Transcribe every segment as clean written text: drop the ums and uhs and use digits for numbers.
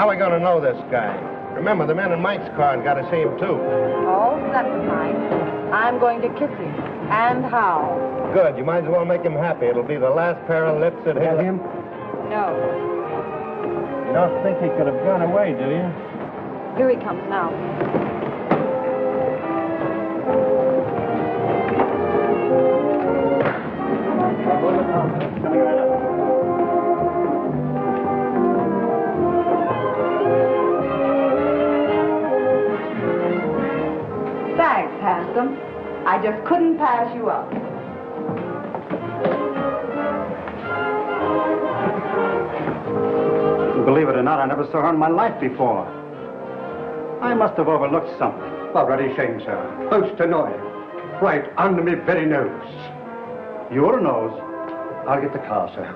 How are we going to know this guy? Remember, the men in Mike's car got to see him, too. Oh, never mind. I'm going to kiss him. And how? Good. You might as well make him happy. It'll be the last pair of lips that hit him. No. You don't think he could have gone away, do you? Here he comes now. Coming right up. Thanks, handsome. I just couldn't pass you up. Believe it or not, I never saw her in my life before. I must have overlooked something. A bloody shame, sir. Most annoying. Right under me very nose. Your nose? I'll get the car, sir.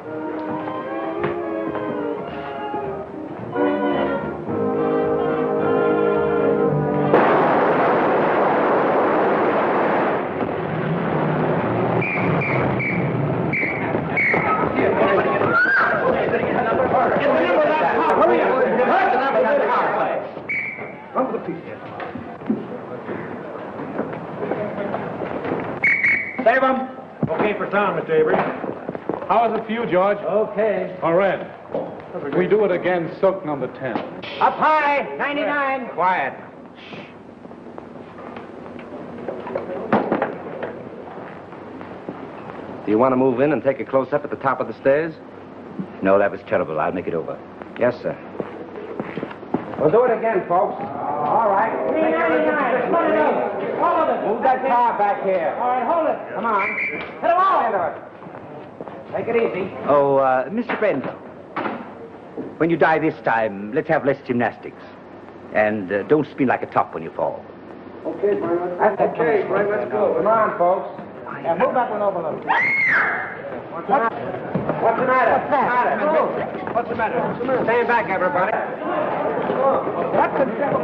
Save him. Okay for town, Mr. Avery. How is it for you, George? Okay. All right. We do it again, soak number 10. Up high, 99. Quiet. Do you want to move in and take a close-up at the top of the stairs? No, that was terrible. I'll make it over. Yes, sir. We'll do it again, folks. All right. 399. Put it up. All of it. Move that car back here. All right, hold it. Come on. Hit them all into it. Take it easy. Oh, Mr. Brendel, when you die this time, let's have less gymnastics. And don't spin like a top when you fall. Okay, Brian. That's okay, Brian. Let's go. Come on, folks. Yeah, move that one over a little. What's the matter? What's the matter? What's the matter? Stand back, everybody. What's the devil?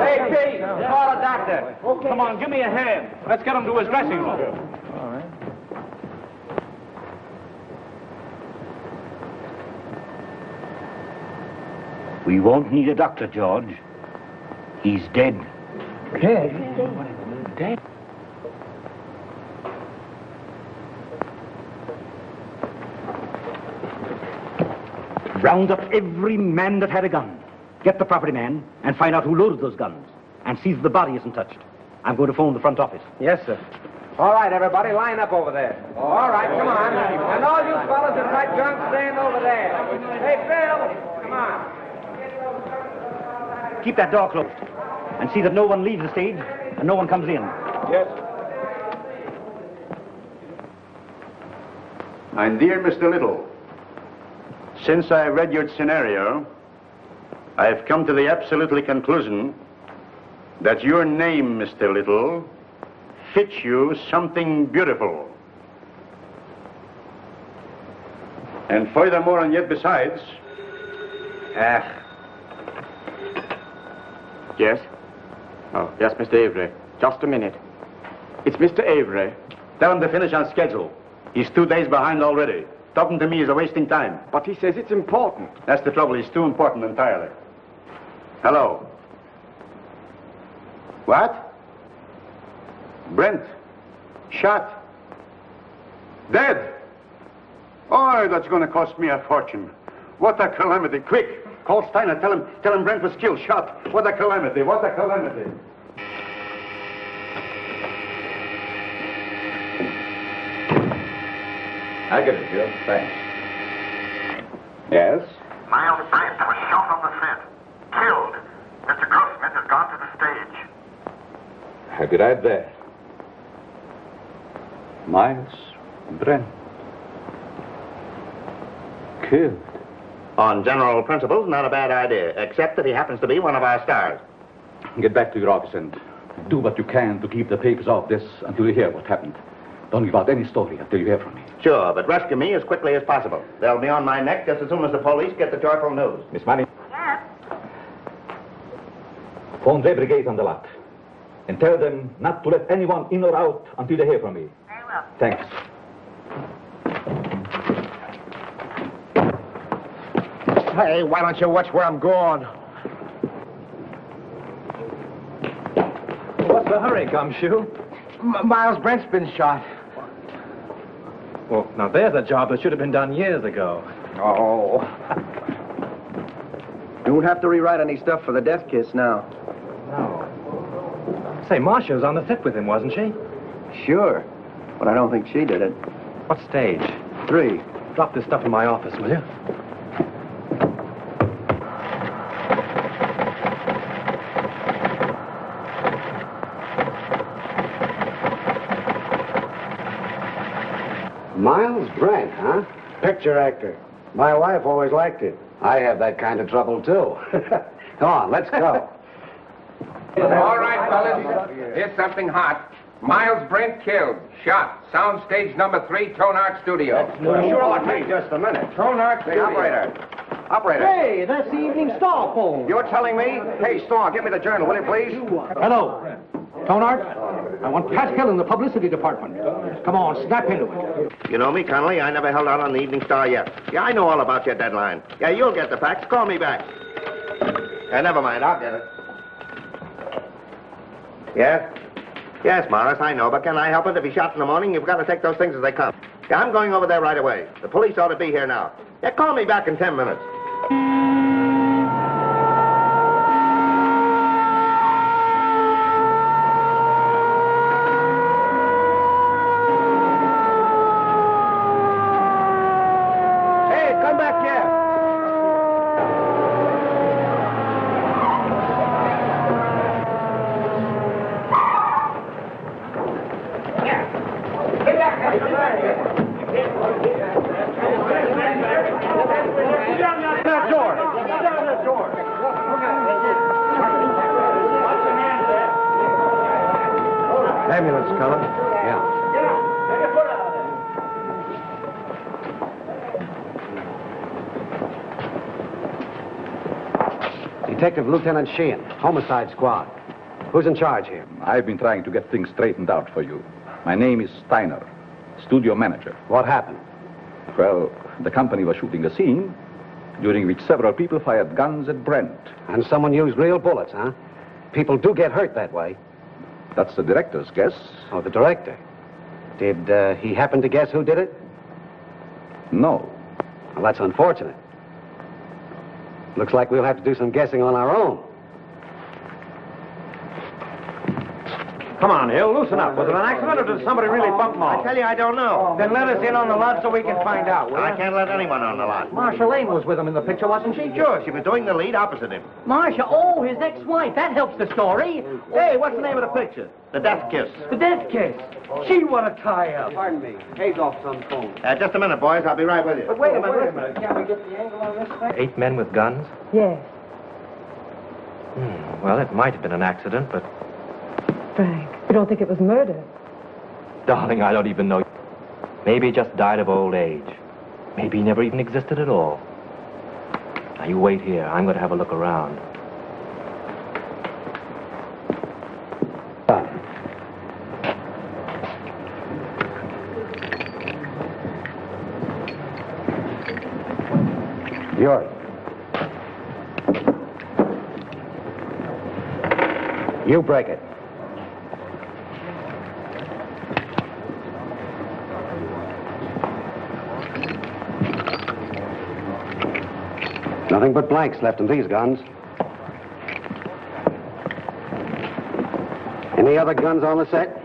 Hey, Pete, call a doctor. Okay. Come on, give me a hand. Let's get him to his dressing room. All right. We won't need a doctor, George. He's dead. Dead? Dead? Round up every man that had a gun. Get the property man and find out who loaded those guns. And see that the body isn't touched. I'm going to phone the front office. Yes, sir. All right, everybody, line up over there. All right, come on. And all you fellas in tight junk, stand over there. Hey, Bill, come on. Keep that door closed. And see that no one leaves the stage and no one comes in. Yes. My dear Mr. Little, since I read your scenario, I have come to the absolutely conclusion that your name, Mr. Little, fits you something beautiful. And furthermore, and yet besides... Yes? Oh, yes, Mr. Avery. Just a minute. It's Mr. Avery. Tell him to finish on schedule. He's 2 days behind already. Talking to me is a wasting time. But he says it's important. That's the trouble. He's too important entirely. Hello. What? Brent. Shot. Dead. Oh, that's going to cost me a fortune. What a calamity. Quick. Call Steiner. Tell him Brent was killed, shot. What a calamity. What a calamity. I get it, Joe. Thanks. Yes? Miles Brent was shot on the set. Killed. Mr. Grossman has gone to the stage. I'll be right there. Miles Brent. Killed. On general principles, not a bad idea, except that he happens to be one of our stars. Get back to your office and do what you can to keep the papers off this until you hear what happened. Don't give out any story until you hear from me. Sure, but rescue me as quickly as possible. They'll be on my neck just as soon as the police get the joyful news. Miss Money. Yes. Phone the brigade on the lot. And tell them not to let anyone in or out until they hear from me. Very well. Thanks. Hey, why don't you watch where I'm going? What's the hurry, Gumshoe? Miles Brent's been shot. Well, now there's a job that should have been done years ago. Oh. You won't have to rewrite any stuff for the death kiss now. No. Say, Marcia was on the set with him, wasn't she? Sure, but I don't think she did it. What stage? 3. Drop this stuff in my office, will you? Miles Brent, huh? Picture actor. My wife always liked it. I have that kind of trouble, too. Come on, let's go. All right, fellas. Here's something hot. Miles Brent killed. Shot. Soundstage number 3, Tone Art Studio. Sure, wait just a minute. Tone Art Hey, Studio. Operator. Hey, that's the Evening Star phone. You're telling me? Hey, Star, give me the journal, will you, please? Hello. Tonart, I want Pascal in the publicity department. Come on, snap into it. You know me, Connolly. I never held out on the Evening Star yet. Yeah, I know all about your deadline. Yeah, you'll get the facts. Call me back. Never mind. I'll get it. Yes? Yes, Morris, I know, but can I help it? If he's shot in the morning, you've got to take those things as they come. Yeah, I'm going over there right away. The police ought to be here now. Yeah, call me back in 10 minutes. Ambulance, Cullen. Yeah. Detective Lieutenant Sheehan, Homicide Squad. Who's in charge here? I've been trying to get things straightened out for you. My name is Steiner, studio manager. What happened? Well, the company was shooting a scene during which several people fired guns at Brent. And someone used real bullets, huh? People do get hurt that way. That's the director's guess. Oh, the director. Did he happen to guess who did it? No. Well, that's unfortunate. Looks like we'll have to do some guessing on our own. Come on, Hill, loosen up. Was it an accident or did somebody really bump Maul? I tell you, I don't know. Then let us in on the lot so we can find out, will I you? can't let anyone on the lot. Marcia Lane was with him in the picture, wasn't she? Sure, she was doing the lead opposite him. Marcia, oh, his ex-wife. That helps the story. Hey, what's the name of the picture? The Death Kiss. The death kiss. Gee, what a tie-up. Pardon me. Hazel's on phone. Just a minute, boys. I'll be right with you. But wait a minute. Can we get the angle on this thing? 8 men with guns? Yes, Well, it might have been an accident, but... Frank. You don't think it was murder? Darling, I don't even know. Maybe he just died of old age. Maybe he never even existed at all. Now, you wait here. I'm going to have a look around. Yours. You break it. Nothing but blanks left in these guns. Any other guns on the set?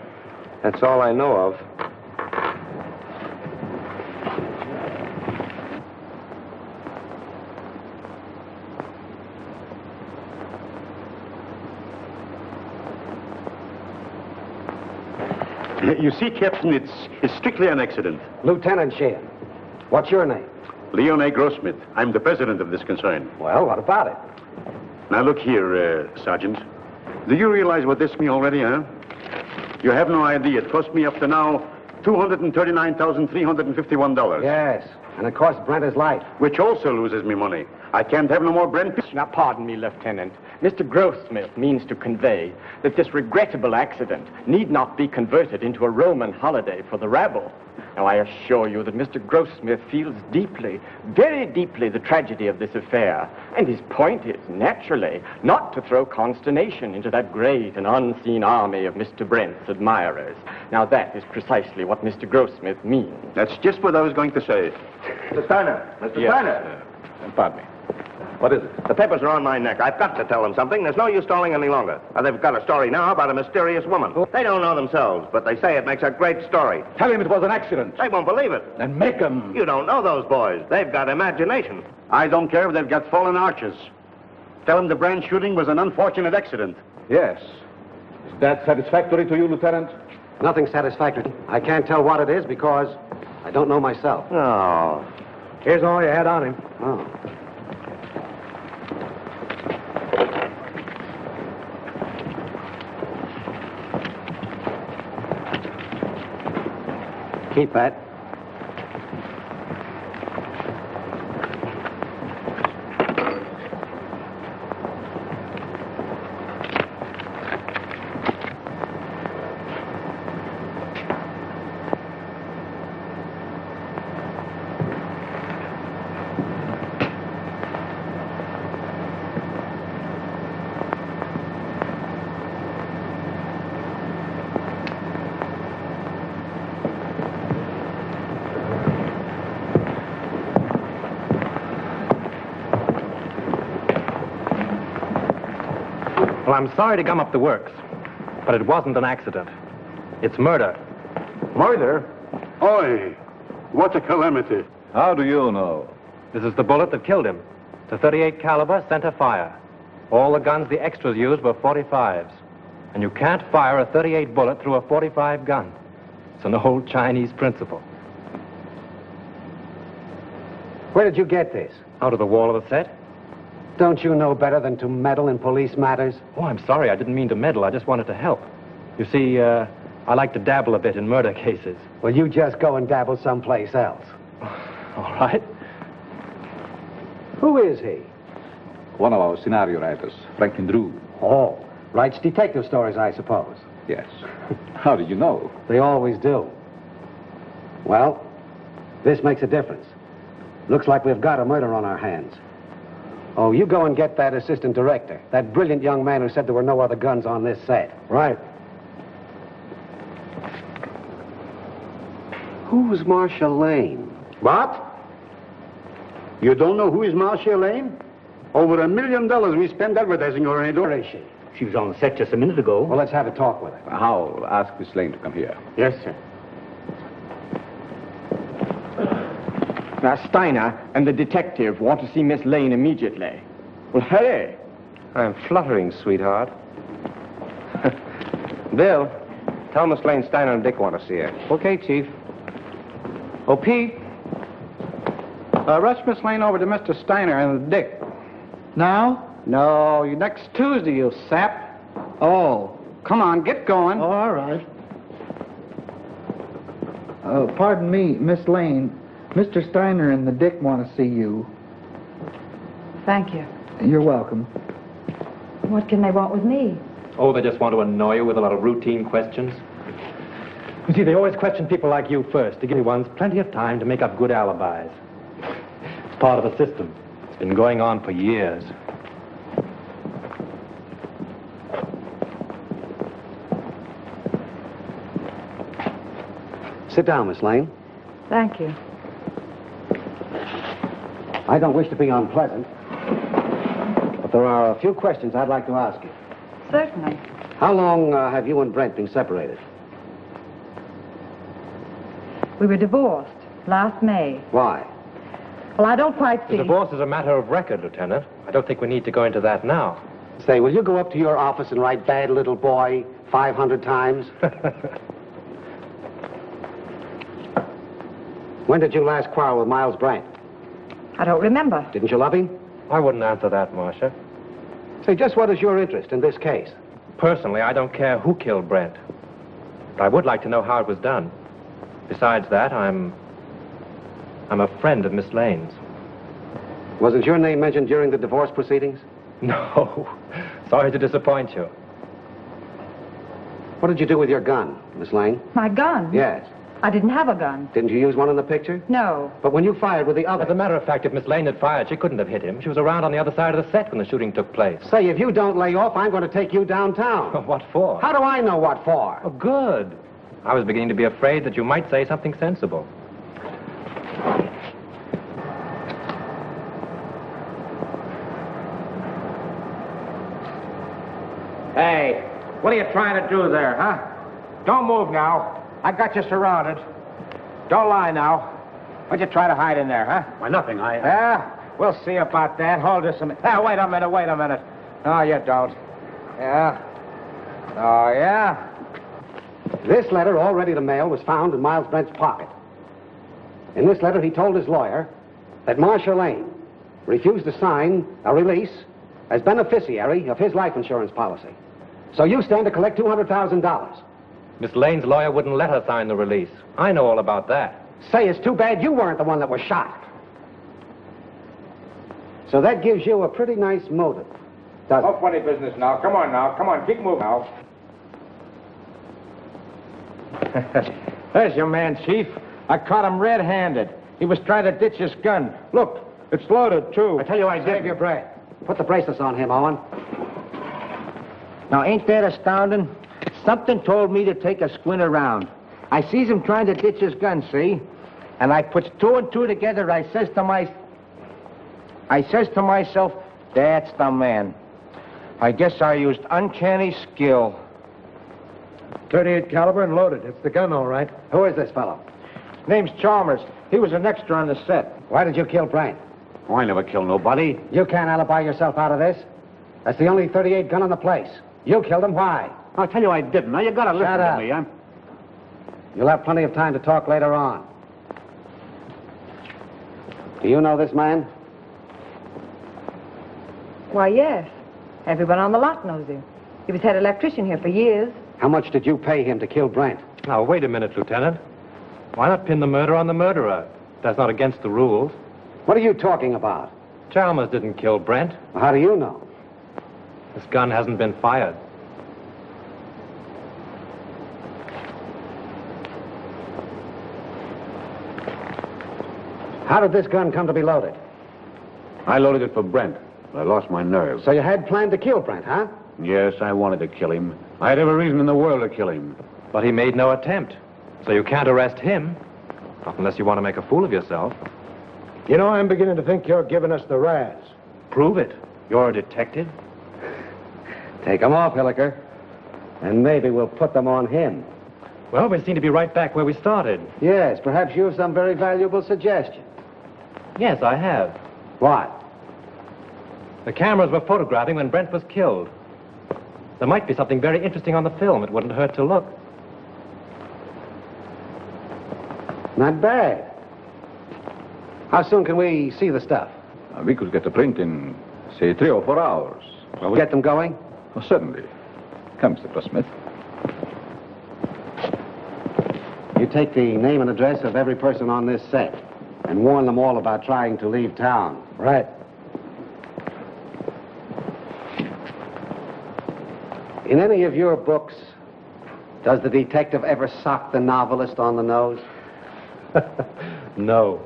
That's all I know of. You see, Captain, it's strictly an accident. Lieutenant Sheehan. What's your name? Leon A. Grossmith. I'm the president of this concern. Well, what about it? Now, look here, Sergeant. Do you realize what this means already, huh? You have no idea. It cost me up to now $239,351. Yes, and it cost Brent his life. Which also loses me money. I can't have no more Brent. Now, pardon me, Lieutenant. Mr. Grossmith means to convey that this regrettable accident need not be converted into a Roman holiday for the rabble. Now, I assure you that Mr. Grossmith feels deeply, very deeply, the tragedy of this affair. And his point is, naturally, not to throw consternation into that great and unseen army of Mr. Brent's admirers. Now, that is precisely what Mr. Grossmith means. That's just what I was going to say. Mr. Steiner! Mr. Steiner! Pardon me. What is it? The papers are on my neck. I've got to tell them something. There's no use stalling any longer. They've got a story now about a mysterious woman. They don't know themselves, but they say it makes a great story. Tell him it was an accident. They won't believe it. Then make him. You don't know those boys. They've got imagination. I don't care if they've got fallen arches. Tell them the Brand shooting was an unfortunate accident. Yes. Is that satisfactory to you, Lieutenant? Nothing satisfactory. I can't tell what it is because I don't know myself. Oh. Here's all you had on him. Oh. Keep that. Well, I'm sorry to gum up the works, but it wasn't an accident. It's murder. Murder? Oi, what a calamity. How do you know? This is the bullet that killed him. It's a .38 caliber, center fire. All the guns the extras used were .45s. And you can't fire a .38 bullet through a .45 gun. It's an old Chinese principle. Where did you get this? Out of the wall of the set? Don't you know better than to meddle in police matters? Oh, I'm sorry. I didn't mean to meddle. I just wanted to help. You see, I like to dabble a bit in murder cases. Well, you just go and dabble someplace else. All right. Who is he? One of our scenario writers, Franklin Drew. Oh, writes detective stories, I suppose. Yes. How did you know? They always do. Well, this makes a difference. Looks like we've got a murder on our hands. Oh, you go and get that assistant director, that brilliant young man who said there were no other guns on this set. Right. Who's Marcia Lane? What? You don't know who is Marcia Lane? Over $1 million we spent advertising her in. Where is she? She was on the set just a minute ago. Well, let's have a talk with her. I'll ask Miss Lane to come here. Yes, sir. Now, Steiner and the detective want to see Miss Lane immediately. Well, hurry. I'm fluttering, sweetheart. Bill, tell Miss Lane Steiner and Dick want to see her. Okay, Chief. Oh, Pete. Rush Miss Lane over to Mr. Steiner and Dick. Now? No, next Tuesday, you sap. Oh, come on, get going. Oh, all right. Pardon me, Miss Lane. Mr. Steiner and the Dick want to see you. Thank you. You're welcome. What can they want with me? Oh, they just want to annoy you with a lot of routine questions. You see, they always question people like you first to give you ones plenty of time to make up good alibis. It's part of a system. It's been going on for years. Sit down, Miss Lane. Thank you. I don't wish to be unpleasant, but there are a few questions I'd like to ask you. Certainly. How long have you and Brent been separated? We were divorced last May. Why? Well, I don't quite see. The divorce is a matter of record, Lieutenant. I don't think we need to go into that now. Say, will you go up to your office and write "bad little boy" 500 times? When did you last quarrel with Miles Brent? I don't remember. Didn't you love him? I wouldn't answer that, Marcia. Say, just what is your interest in this case? Personally, I don't care who killed Brent. But I would like to know how it was done. Besides that, I'm a friend of Miss Lane's. Wasn't your name mentioned during the divorce proceedings? No. Sorry to disappoint you. What did you do with your gun, Miss Lane? My gun? Yes. I didn't have a gun. Didn't you use one in the picture? No. But when you fired with the other... As a matter of fact, if Miss Lane had fired, she couldn't have hit him. She was around on the other side of the set when the shooting took place. Say, if you don't lay off, I'm going to take you downtown. What for? How do I know what for? Oh, good. I was beginning to be afraid that you might say something sensible. Hey, what are you trying to do there, huh? Don't move now. I got you surrounded. Don't lie now. What'd you try to hide in there, huh? Why, nothing. Yeah? We'll see about that. Hold this a minute. Wait a minute. No, you don't. Yeah? Oh, yeah? This letter, all ready to mail, was found in Miles Brent's pocket. In this letter, he told his lawyer that Marcia Lane refused to sign a release as beneficiary of his life insurance policy. So you stand to collect $200,000. Miss Lane's lawyer wouldn't let her sign the release. I know all about that. Say, it's too bad you weren't the one that was shot. So that gives you a pretty nice motive, doesn't it? No funny business now. Come on, keep moving now. There's your man, Chief. I caught him red-handed. He was trying to ditch his gun. Look, it's loaded, too. I tell you, I save your breath. Put the bracelets on him, Owen. Now, ain't that astounding? Something told me to take a squint around. I sees him trying to ditch his gun, see? And I puts two and two together. I says to myself, that's the man. I guess I used uncanny skill. 38 caliber and loaded. It's the gun, all right. Who is this fellow? Name's Chalmers. He was an extra on the set. Why did you kill Brent? Oh, I never killed nobody. You can't alibi yourself out of this. That's the only 38 gun in the place. You killed him. Why? I'll tell you I didn't. Now, you gotta listen Shut up. to me. You'll have plenty of time to talk later on. Do you know this man? Why, yes. Everyone on the lot knows him. He was head electrician here for years. How much did you pay him to kill Brent? Now, wait a minute, Lieutenant. Why not pin the murder on the murderer? That's not against the rules. What are you talking about? Chalmers didn't kill Brent. How do you know? This gun hasn't been fired. How did this gun come to be loaded? I loaded it for Brent, but I lost my nerve. So you had planned to kill Brent, huh? Yes, I wanted to kill him. I had every reason in the world to kill him. But he made no attempt. So you can't arrest him. Not unless you want to make a fool of yourself. You know, I'm beginning to think you're giving us the razz. Prove it. You're a detective. Take them off, Hilliker. And maybe we'll put them on him. Well, we seem to be right back where we started. Yes, perhaps you have some very valuable suggestion. Yes, I have. What? The cameras were photographing when Brent was killed. There might be something very interesting on the film. It wouldn't hurt to look. Not bad. How soon can we see the stuff? We could get the print in, say, 3 or 4 hours. Well, get them going? Oh, certainly. Come, Mr. Grossmith. You take the name and address of every person on this set and warn them all about trying to leave town. Right. In any of your books, does the detective ever sock the novelist on the nose? No.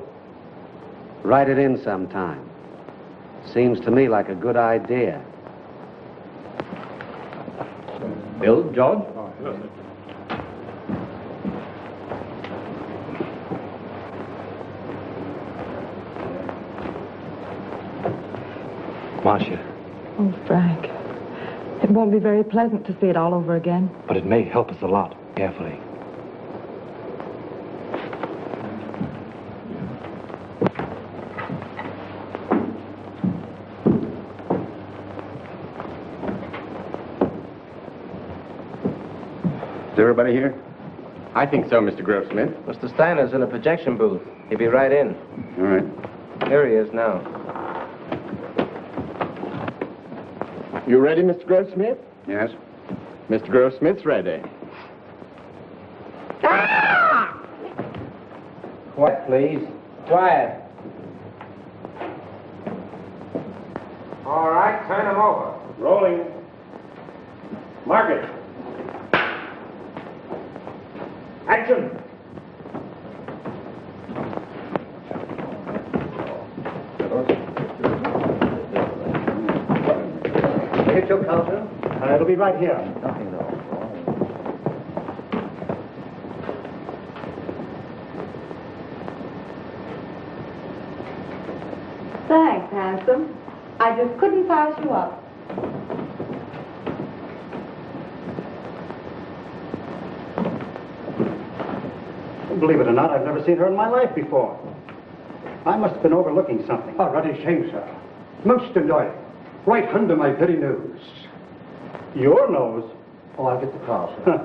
Write it in sometime. Seems to me like a good idea. Bill, George? Marcia. Oh, Frank. It won't be very pleasant to see it all over again. But it may help us a lot. Carefully. Is everybody here? I think so, Mr. Grossmith. Mr. Steiner's in a projection booth. He'll be right in. All right. Here he is now. You ready, Mr. Grossmith? Yes? Mr. Grossmith's ready. Quiet, please. Quiet. All right, turn him over. Rolling. Margaret. Action. Hit your counter? It'll be right here. Thanks, handsome. I just couldn't pass you up. Believe it or not, I've never seen her in my life before. I must have been overlooking something. Oh, ruddy shame, sir. Most annoying. Right under my very nose. Your nose? Oh, I'll get the car, sir.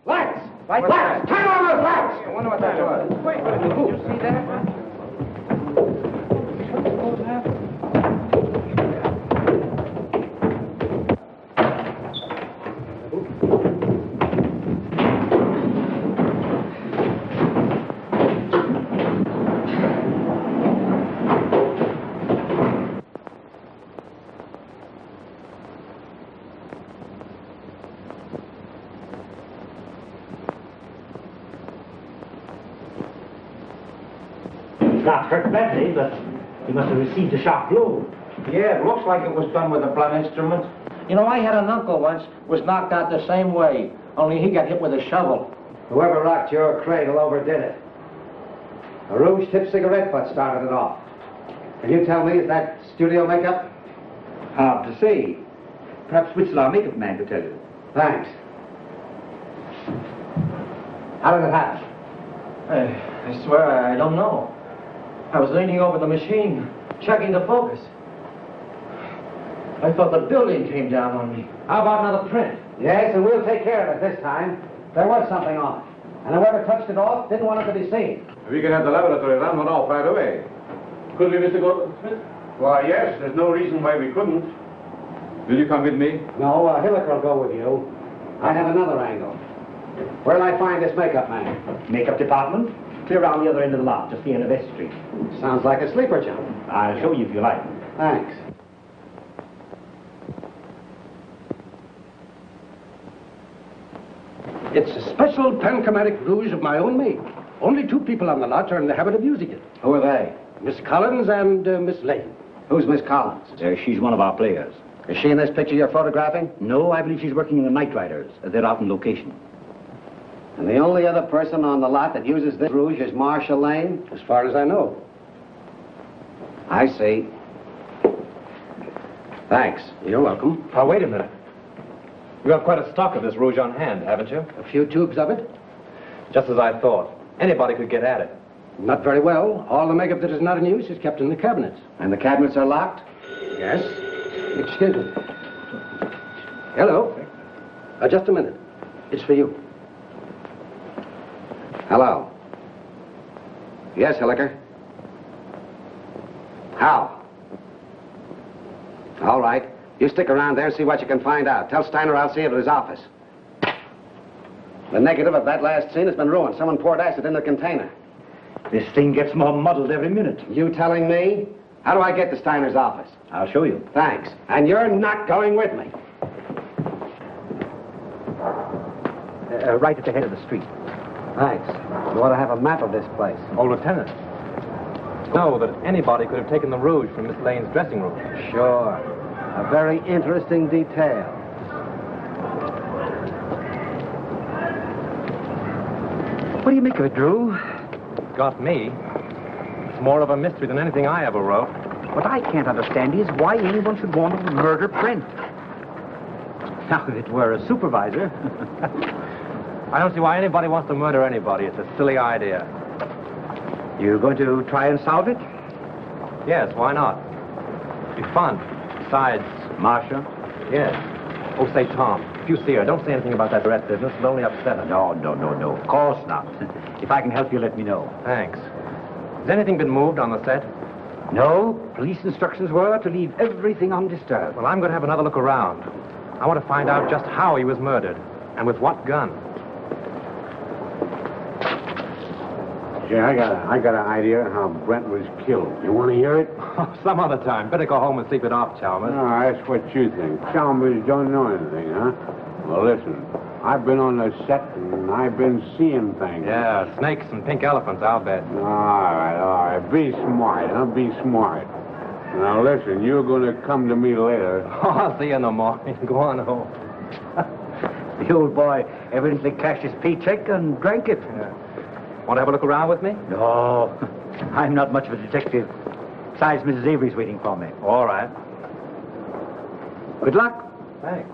Lights! Lights! Turn on those lights! I wonder what that was. Wait, did you see that? Not hurt badly, but he must have received a sharp blow. Yeah, it looks like it was done with a blunt instrument. You know, I had an uncle once was knocked out the same way, only he got hit with a shovel. Whoever rocked your cradle overdid it. A rouge-tipped cigarette butt started it off. Can you tell me, is that studio makeup? Hard to say. Perhaps Whitzel, our makeup man, could tell you. Thanks. How did it happen? I swear I don't know. I was leaning over the machine, checking the focus. I thought the building came down on me. How about another print? Yes, and we'll take care of it this time. There was something on it. And whoever touched it off didn't want it to be seen. We can have the laboratory run one off right away. Could we, Mr. Goldsmith? Why, yes. There's no reason why we couldn't. Will you come with me? No, Hilliker will go with you. I have another angle. Where'll I find this makeup man? Makeup department? Clear around the other end of the lot, just the end of S Street. Sounds like a sleeper jump. I'll show you if you like. Thanks. It's a special panchromatic rouge of my own make. Only 2 people on the lot are in the habit of using it. Who are they? Miss Collins and Miss Lane. Who's Miss Collins? She's one of our players. Is she in this picture you're photographing? No, I believe she's working in the Night Riders. They're out on location. And the only other person on the lot that uses this rouge is Marcia Lane? As far as I know. I see. Thanks. You're welcome. Now, wait a minute. You have quite a stock of this rouge on hand, haven't you? A few tubes of it? Just as I thought. Anybody could get at it. Not very well. All the makeup that is not in use is kept in the cabinets. And the cabinets are locked? Yes. Excuse me. Hello. Just a minute. It's for you. Hello. Yes, Hilliker. How? All right. You stick around there and see what you can find out. Tell Steiner I'll see him at his office. The negative of that last scene has been ruined. Someone poured acid in the container. This thing gets more muddled every minute. You telling me? How do I get to Steiner's office? I'll show you. Thanks. And you're not going with me. Right at the head of the street. Thanks. You ought to have a map of this place. Oh, Lieutenant. Know that anybody could have taken the rouge from Miss Lane's dressing room. Sure. A very interesting detail. What do you make of it, Drew? Got me. It's more of a mystery than anything I ever wrote. What I can't understand is why anyone should want to murder Brent. Now, if it were a supervisor... I don't see why anybody wants to murder anybody. It's a silly idea. You going to try and solve it? Yes, why not? It'd be fun. Besides... Marcia? Yes. Oh, say, Tom, if you see her, don't say anything about that rat business. It'll only upset her. No. Of course not. If I can help you, let me know. Thanks. Has anything been moved on the set? No. Police instructions were to leave everything undisturbed. Well, I'm going to have another look around. I want to find out just how he was murdered and with what gun. Jay, I got an idea how Brent was killed. You want to hear it? Some other time. Better go home and sleep it off, Chalmers. No, that's what you think. Chalmers don't know anything, huh? Well, listen. I've been on the set and I've been seeing things. Yeah, snakes and pink elephants, I'll bet. All right. Be smart, huh? Be smart. Now, listen, you're going to come to me later. Oh, I'll see you in the morning. Go on home. The old boy evidently cashed his paycheck and drank it. Yeah. Want to have a look around with me? No, I'm not much of a detective. Besides, Mrs. Avery's waiting for me. All right. Good luck. Thanks.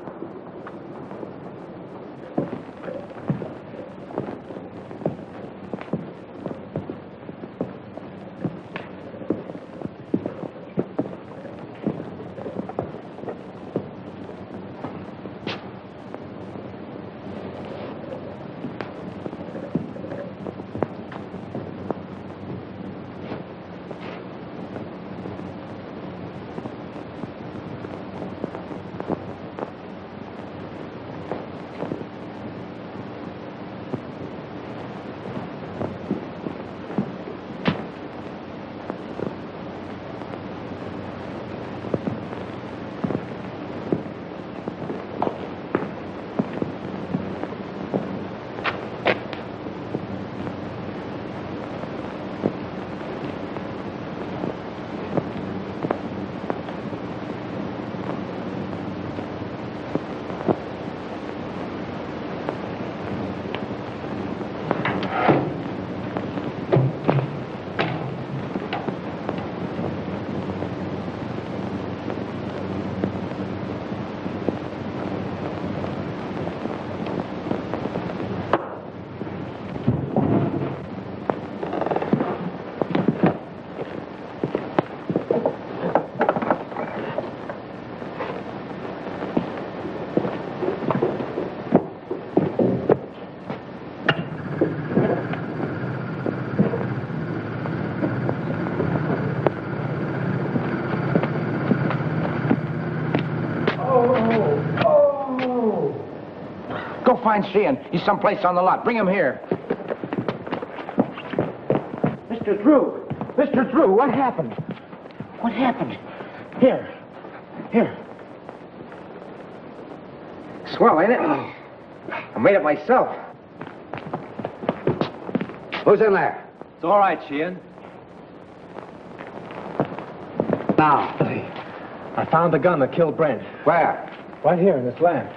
Go find Sheehan. He's someplace on the lot. Bring him here. Mr. Drew! Mr. Drew, what happened? What happened? Here. Swell, ain't it? I made it myself. Who's in there? It's all right, Sheehan. Now. I found the gun that killed Brent. Where? Right here in this lamp.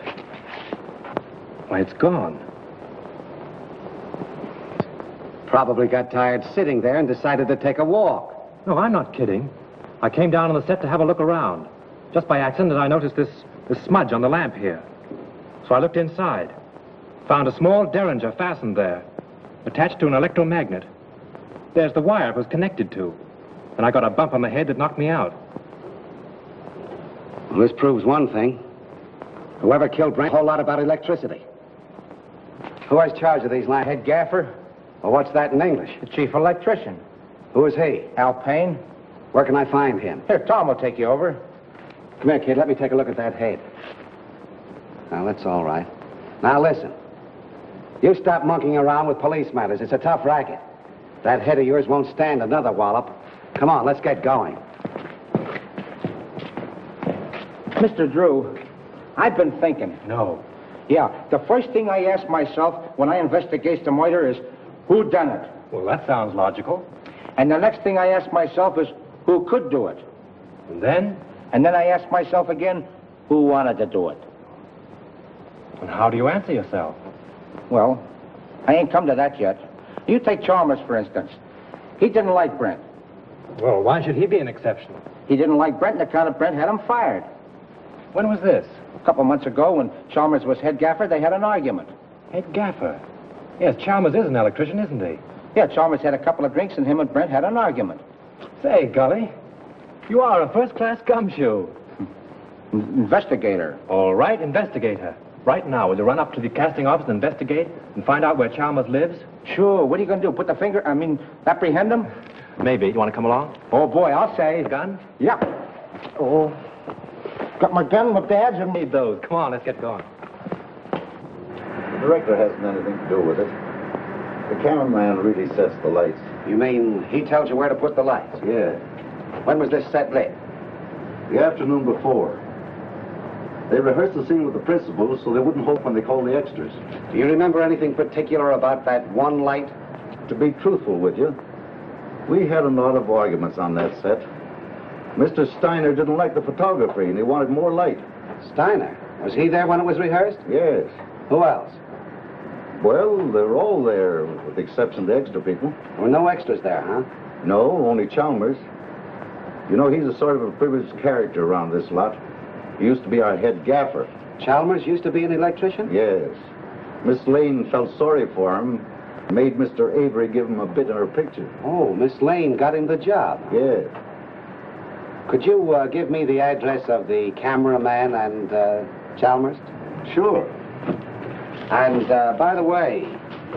Why, it's gone. Probably got tired sitting there and decided to take a walk. No, I'm not kidding. I came down on the set to have a look around. Just by accident, I noticed this smudge on the lamp here. So I looked inside. Found a small derringer fastened there, attached to an electromagnet. There's the wire it was connected to. And I got a bump on the head that knocked me out. Well, this proves one thing. Whoever killed Brent, a whole lot about electricity. Who has charge of these lamps? Head gaffer, Well, what's that in English? the chief electrician. Who is he? Al Payne. Where can I find him? Here, Tom will take you over. Come here, kid. Let me take a look at that head. Now, that's all right. Now, listen. You stop monkeying around with police matters. It's a tough racket. That head of yours won't stand another wallop. Come on, let's get going. Mr. Drew, I've been thinking. No. Yeah, the first thing I ask myself when I investigate the murder is, who done it? Well, that sounds logical. And the next thing I ask myself is, who could do it? And then? And then I ask myself again, who wanted to do it? And how do you answer yourself? Well, I ain't come to that yet. You take Chalmers, for instance. He didn't like Brent. Well, why should he be an exception? He didn't like Brent, and the account of Brent had him fired. When was this? A couple months ago, when Chalmers was head gaffer, they had an argument. Head gaffer? Yes, Chalmers is an electrician, isn't he? Yeah, Chalmers had a couple of drinks, and him and Brent had an argument. Say, Gully, you are a first-class gumshoe. Investigator. All right, investigator. Right now, will you run up to the casting office and investigate and find out where Chalmers lives? Sure. What are you going to do? Apprehend him? Maybe. You want to come along? Oh, boy, I'll say. The gun? Yeah. Oh. Got my gun, my badge, and Need those. Come on, let's get going. The director hasn't anything to do with it. The cameraman really sets the lights. You mean he tells you where to put the lights? Yeah. When was this set lit? The afternoon before. They rehearsed the scene with the principals so they wouldn't hope when they called the extras. Do you remember anything particular about that one light? To be truthful with you, we had a lot of arguments on that set. Mr. Steiner didn't like the photography and he wanted more light. Steiner? Was he there when it was rehearsed? Yes. Who else? Well, they were all there, with the exception of the extra people. There were no extras there, huh? No, only Chalmers. You know, he's a sort of a privileged character around this lot. He used to be our head gaffer. Chalmers used to be an electrician? Yes. Miss Lane felt sorry for him, made Mr. Avery give him a bit in her picture. Oh, Miss Lane got him the job. Yes. Could you give me the address of the cameraman and Chalmers? Sure. And, by the way,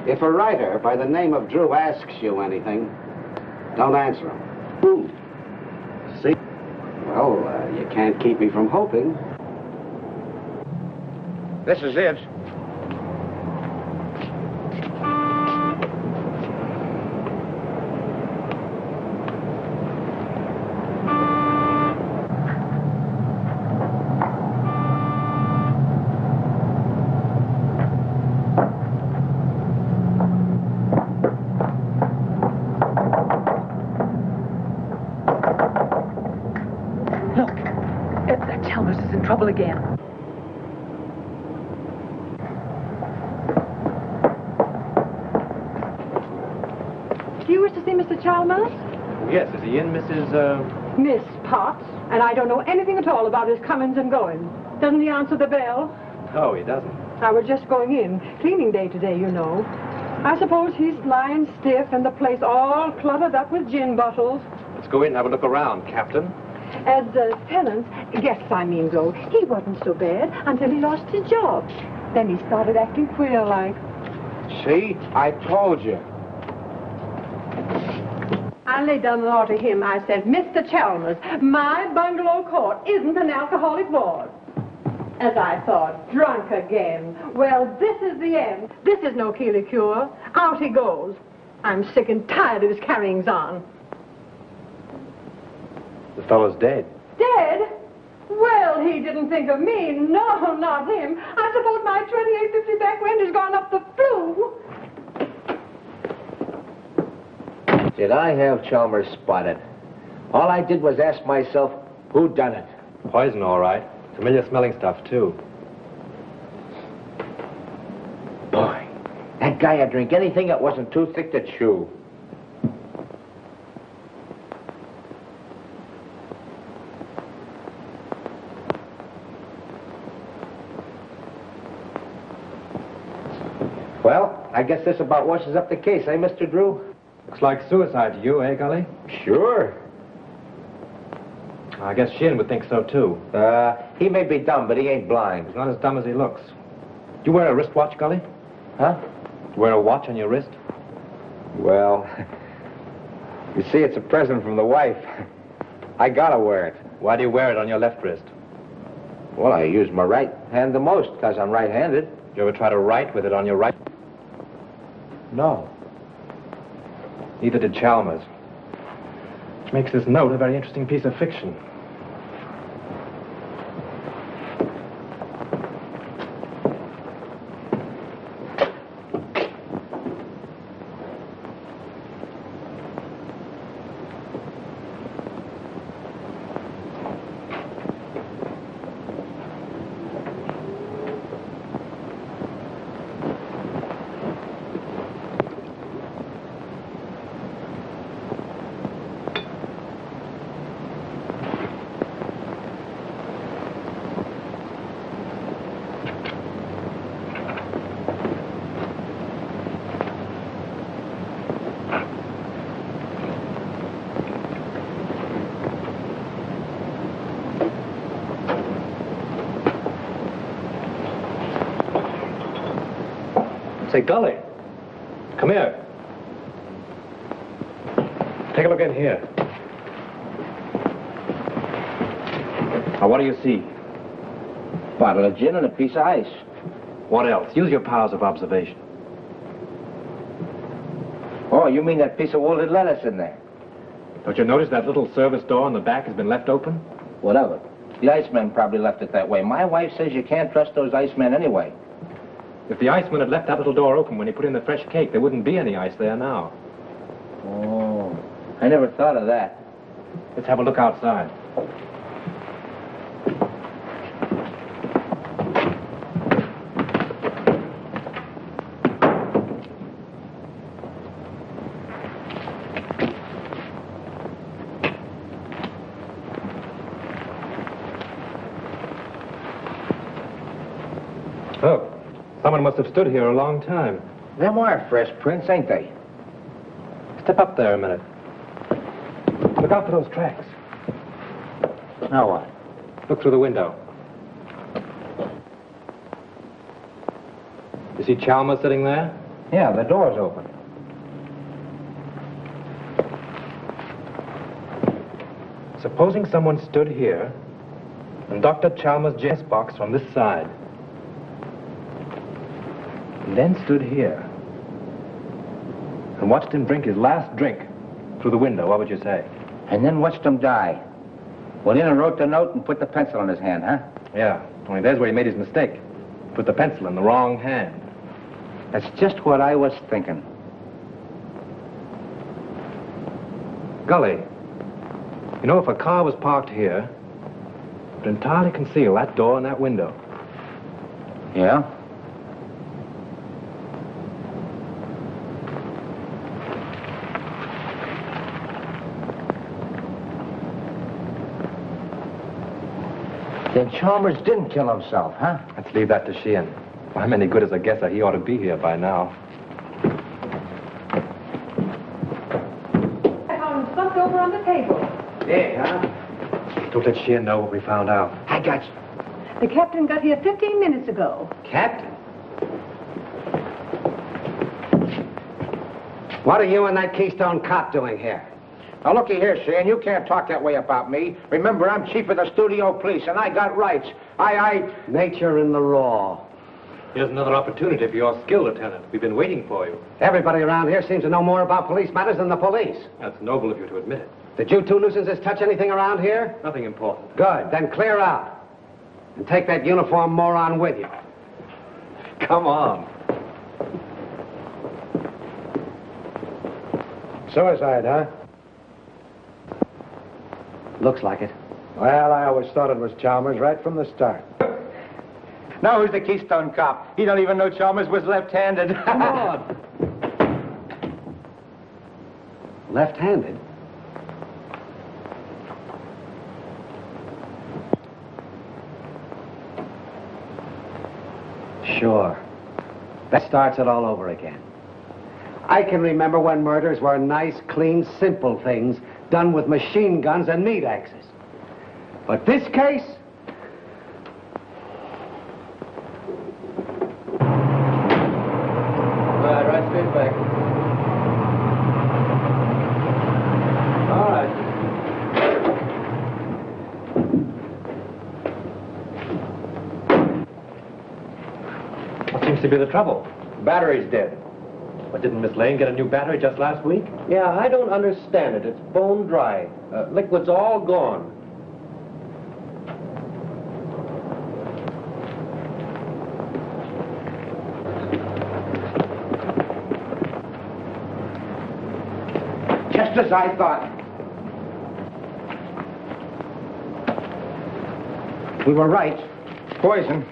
if a writer by the name of Drew asks you anything, don't answer him. Who? See? Well, you can't keep me from hoping. This is it. Trouble again. Do you wish to see Mr. Chalmers? Yes, is he in, Mrs. Miss Potts, and I don't know anything at all about his comings and goings. Doesn't he answer the bell? No, he doesn't. I was just going in. Cleaning day today, you know. I suppose he's lying stiff and the place all cluttered up with gin bottles. Let's go in and have a look around, Captain. As tenants, guests I mean, though, he wasn't so bad until he lost his job. Then he started acting queer like. See? I told you. I laid down the law to him. I said, Mr. Chalmers, my bungalow court isn't an alcoholic ward. As I thought, drunk again. Well, this is the end. This is no Keeley cure. Out he goes. I'm sick and tired of his carryings on. The fellow's dead. Dead? Well, he didn't think of me. No, not him. I suppose my 2850 back rent has gone up the flue. Did I have Chalmers spotted? All I did was ask myself, who done it? Poison, all right. Familiar smelling stuff, too. Boy, that guy would drink anything that wasn't too thick to chew. Well, I guess this about washes up the case, eh, Mr. Drew? Looks like suicide to you, eh, Gully? Sure. I guess Sheehan would think so, too. He may be dumb, but he ain't blind. He's not as dumb as he looks. Do you wear a wristwatch, Gully? Huh? Do you wear a watch on your wrist? Well, you see, it's a present from the wife. I gotta wear it. Why do you wear it on your left wrist? Well, I use my right hand the most, because I'm right-handed. You ever try to write with it on your right? No. Neither did Chalmers. Which makes this note a very interesting piece of fiction. Say, Gully, come here. Take a look in here. Now, what do you see? Bottle of gin and a piece of ice. What else? Use your powers of observation. Oh, you mean that piece of wilted lettuce in there? Don't you notice that little service door in the back has been left open? Whatever. The iceman probably left it that way. My wife says you can't trust those icemen anyway. If the iceman had left that little door open when he put in the fresh cake, there wouldn't be any ice there now. Oh, I never thought of that. Let's have a look outside. Look, someone must have stood here a long time. Them are fresh prints, ain't they? Step up there a minute. Look out for those tracks. Now what? Look through the window. You see Chalmers sitting there? Yeah, the door's open. Supposing someone stood here and Dr. Chalmers' James box from this side. And then stood here and watched him drink his last drink through the window, what would you say? And then watched him die. Went in and wrote the note and put the pencil in his hand, huh? Yeah, only there's where he made his mistake. Put the pencil in the wrong hand. That's just what I was thinking. Gully, you know, if a car was parked here, it would entirely conceal that door and that window. Yeah? Then Chalmers didn't kill himself, huh? Let's leave that to Sheehan. If I'm any good as a guesser, he ought to be here by now. I found him slumped over on the table. Yeah, huh? Don't let Sheehan know what we found out. I got you. The captain got here 15 minutes ago. Captain? What are you and that Keystone cop doing here? Now, looky here, Sheehan, you can't talk that way about me. Remember, I'm chief of the studio police, and I got rights. Nature in the raw. Here's another opportunity for your skill, Lieutenant. We've been waiting for you. Everybody around here seems to know more about police matters than the police. That's noble of you to admit it. Did you two nuisances touch anything around here? Nothing important. Good. Then clear out. And take that uniform moron with you. Come on. Suicide, huh? Looks like it. Well, I always thought it was Chalmers right from the start. Now who's the Keystone cop? He don't even know Chalmers was left-handed. Come on. Left-handed? Sure. That starts it all over again. I can remember when murders were nice, clean, simple things done with machine guns and meat axes. But this case? Right straight back. All right. What seems to be the trouble? Battery's dead. But didn't Miss Lane get a new battery just last week? Yeah, I don't understand it. It's bone dry. Liquid's all gone. Just as I thought. We were right. Poison.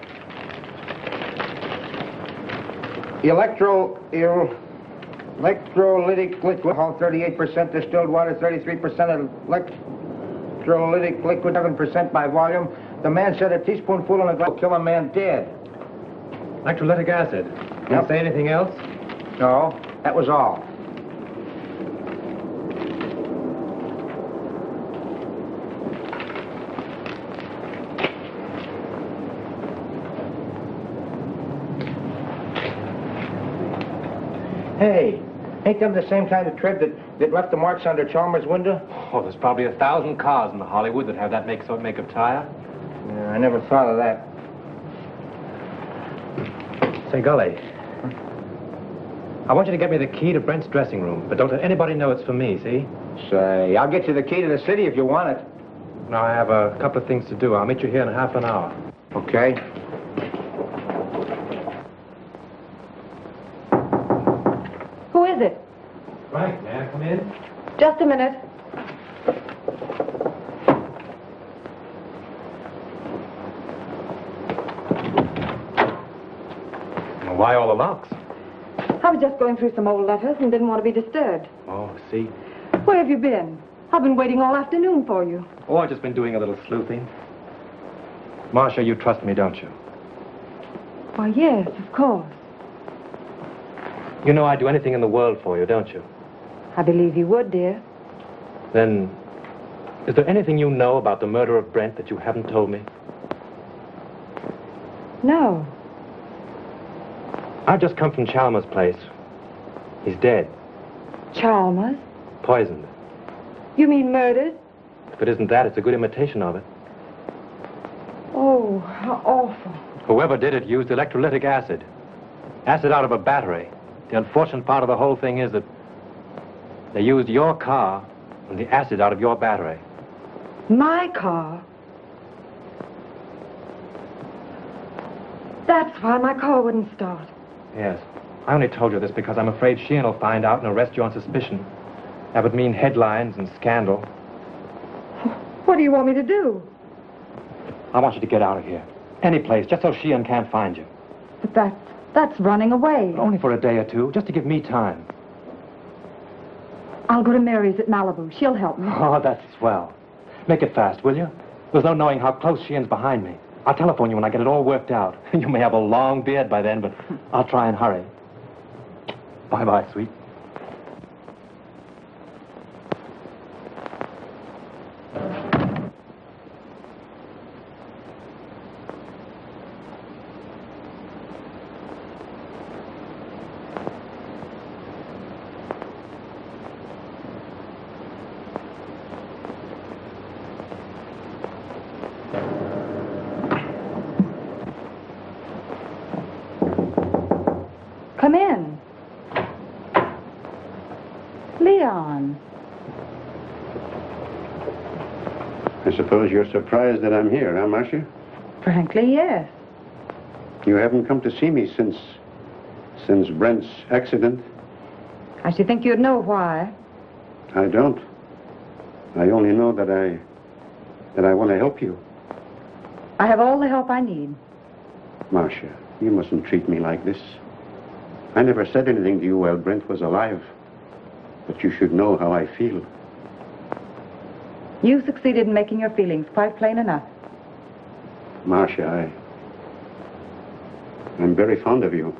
Electrolytic liquid, 38% distilled water, 33% electrolytic liquid, 7% by volume. The man said a teaspoonful in a glass will kill a man dead. Electrolytic acid. Didn't say anything else? No, that was all. Hey, ain't them the same kind of tread that left the marks under Chalmers' window? Oh, there's probably 1,000 cars in Hollywood that have that make of tire. Yeah, I never thought of that. Say, Gully, I want you to get me the key to Brent's dressing room, but don't let anybody know it's for me, see? Say, I'll get you the key to the city if you want it. Now, I have a couple of things to do. I'll meet you here in half an hour. Okay. Who is it? Frank, may I come in? Just a minute. Well, why all the locks? I was just going through some old letters and didn't want to be disturbed. Oh, see? Where have you been? I've been waiting all afternoon for you. Oh, I've just been doing a little sleuthing. Marcia, you trust me, don't you? Why, yes, of course. You know I'd do anything in the world for you, don't you? I believe you would, dear. Then, is there anything you know about the murder of Brent that you haven't told me? No. I've just come from Chalmers' place. He's dead. Chalmers? Poisoned. You mean murdered? If it isn't that, it's a good imitation of it. Oh, how awful. Whoever did it used electrolytic acid. Acid out of a battery. The unfortunate part of the whole thing is that they used your car and the acid out of your battery. My car? That's why my car wouldn't start. Yes. I only told you this because I'm afraid Sheehan will find out and arrest you on suspicion. That would mean headlines and scandal. What do you want me to do? I want you to get out of here. Any place, just so Sheehan can't find you. But that's running away. But only for a day or two, just to give me time. I'll go to Mary's at Malibu. She'll help me. Oh, that's swell. Make it fast, will you? There's no knowing how close Sheehan's behind me. I'll telephone you when I get it all worked out. You may have a long beard by then, but I'll try and hurry. Bye-bye, sweet. Come in. Leon. I suppose you're surprised that I'm here, huh, Marcia? Frankly, yes. You haven't come to see me since Brent's accident? I should think you'd know why. I don't. I only know that I want to help you. I have all the help I need. Marcia, you mustn't treat me like this. I never said anything to you while Brent was alive. But you should know how I feel. You succeeded in making your feelings quite plain enough. Marcia, I'm very fond of you.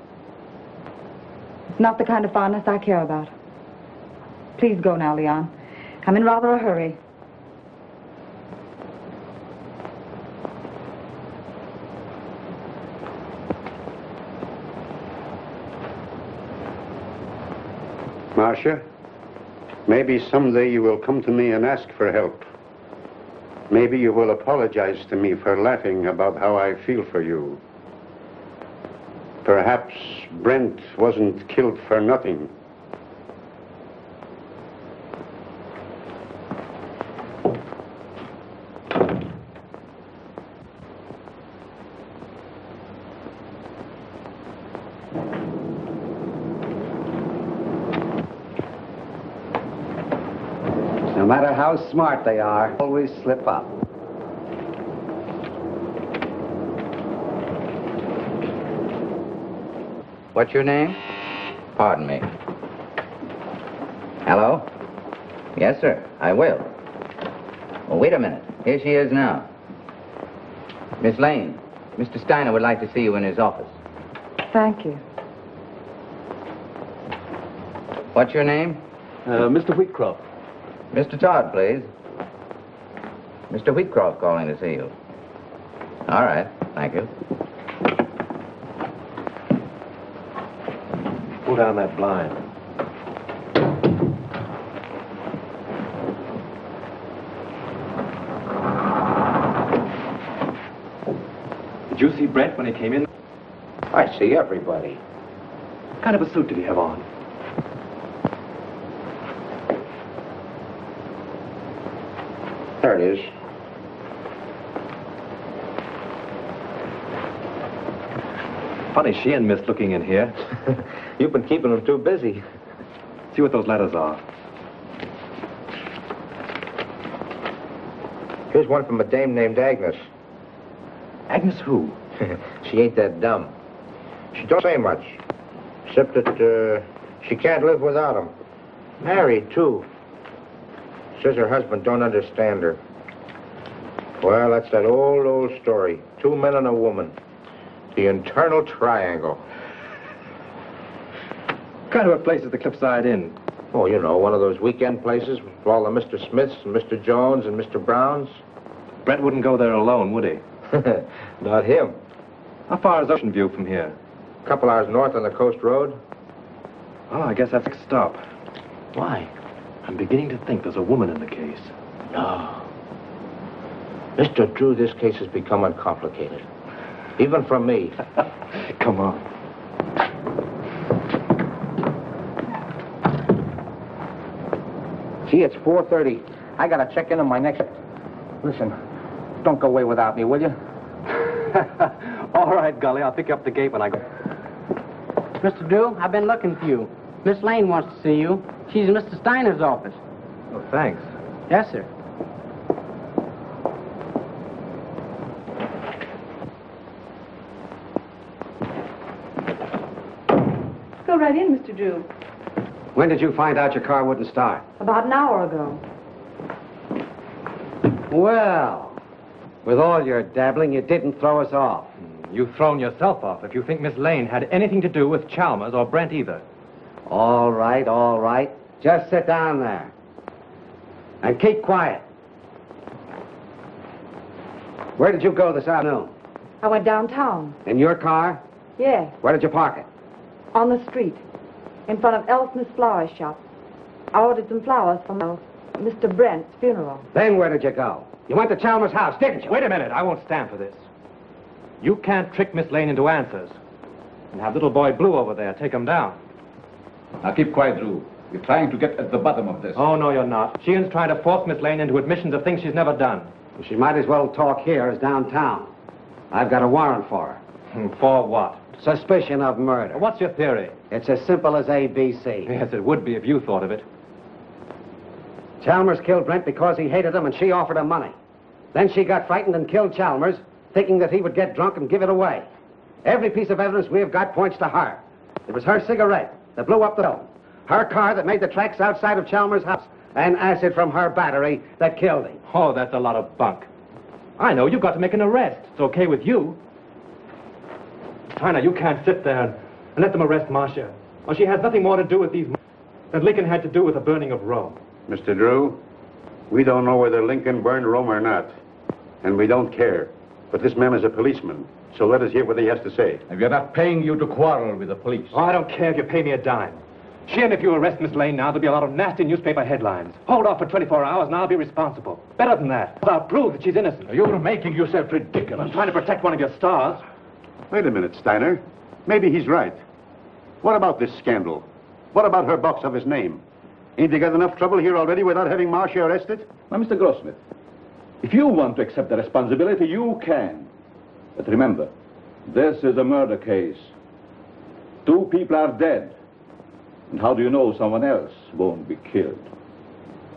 It's not the kind of fondness I care about. Please go now, Leon. I'm in rather a hurry. Marcia, maybe someday you will come to me and ask for help. Maybe you will apologize to me for laughing about how I feel for you. Perhaps Brent wasn't killed for nothing. No matter how smart they are, always slip up. What's your name? Pardon me. Hello? Yes, sir, I will. Well, wait a minute. Here she is now. Miss Lane, Mr. Steiner would like to see you in his office. Thank you. What's your name? Mr. Wheatcroft. Mr. Todd, please. Mr. Wheatcroft calling to see you. All right, thank you. Pull down that blind. Did you see Brent when he came in? I see everybody. What kind of a suit did he have on? There it is. Funny she and Miss looking in here. You've been keeping them too busy. See what those letters are. Here's one from a dame named Agnes. Agnes who? She ain't that dumb. She don't say much, except that she can't live without him. Married, too. Says her husband don't understand her. Well, that's that old story. 2 men and a woman. The internal triangle. What kind of a place is the Cliffside Inn? Oh, you know, one of those weekend places with all the Mr. Smiths and Mr. Jones and Mr. Browns. Brent wouldn't go there alone, would he? Not him. How far is Ocean View from here? A couple hours north on the coast road. Oh, I guess that's a stop. Why? I'm beginning to think there's a woman in the case. No. Mr. Drew, this case has become uncomplicated. Even for me. Come on. Gee, it's 4:30. I gotta check in on my next... Listen, don't go away without me, will you? All right, Gully, I'll pick you up the gate when I go. Mr. Drew, I've been looking for you. Miss Lane wants to see you. She's in Mr. Steiner's office. Oh, thanks. Yes, sir. Go right in, Mr. Drew. When did you find out your car wouldn't start? About an hour ago. Well, with all your dabbling, you didn't throw us off. You've thrown yourself off if you think Miss Lane had anything to do with Chalmers or Brent either. All right, all right. Just sit down there. And keep quiet. Where did you go this afternoon? I went downtown. In your car? Yes, Where did you park it? on the street, in front of Elsmith's flower shop. I ordered some flowers for Mr. Brent's funeral. Then where did you go? You went to Chalmers' house, didn't you? Wait a minute. I won't stand for this. You can't trick Miss Lane into answers. And have little boy Blue over there take him down. Now keep quiet, Drew. We're trying to get at the bottom of this. Oh, no, you're not. Sheehan's trying to force Miss Lane into admissions of things she's never done. Well, she might as well talk here as downtown. I've got a warrant for her. For what? Suspicion of murder. What's your theory? It's as simple as ABC. Yes, it would be if you thought of it. Chalmers killed Brent because he hated him and she offered him money. Then she got frightened and killed Chalmers, thinking that he would get drunk and give it away. Every piece of evidence we have got points to her. It was her cigarette that blew up the dome, her car that made the tracks outside of Chalmers' house, and acid from her battery that killed him. Oh, that's a lot of bunk. I know, you've got to make an arrest. It's okay with you. Steiner, you can't sit there and let them arrest Marcia. Well, she has nothing more to do with these than Lincoln had to do with the burning of Rome. Mr. Drew, we don't know whether Lincoln burned Rome or not, and we don't care. But this man is a policeman, so let us hear what he has to say. And we're not paying you to quarrel with the police. Oh, I don't care if you pay me a dime. Sheehan, if you arrest Miss Lane now, there'll be a lot of nasty newspaper headlines. Hold off for 24 hours and I'll be responsible. Better than that. I'll prove that she's innocent. You're making yourself ridiculous. I'm trying to protect one of your stars. Wait a minute, Steiner. Maybe he's right. What about this scandal? What about her box of his name? Ain't they got enough trouble here already without having Marcia arrested? Now, Mr. Grossmith, if you want to accept the responsibility, you can. But remember, this is a murder case. 2 people are dead. And how do you know someone else won't be killed?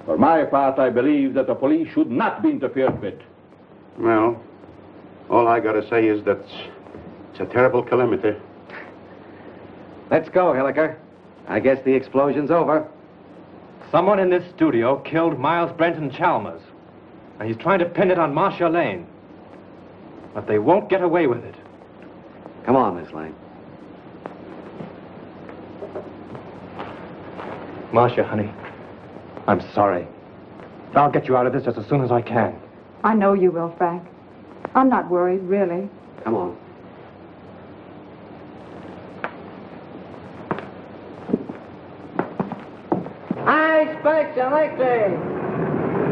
For my part, I believe that the police should not be interfered with. Well, all I gotta say is that it's a terrible calamity. Let's go, Hilliker. I guess the explosion's over. Someone in this studio killed Miles Brenton Chalmers. And he's trying to pin it on Marcia Lane. But they won't get away with it. Come on, Miss Lane. Marcia, honey, I'm sorry. But I'll get you out of this just as soon as I can. I know you will, Frank. I'm not worried, really. Come on. I expect electric.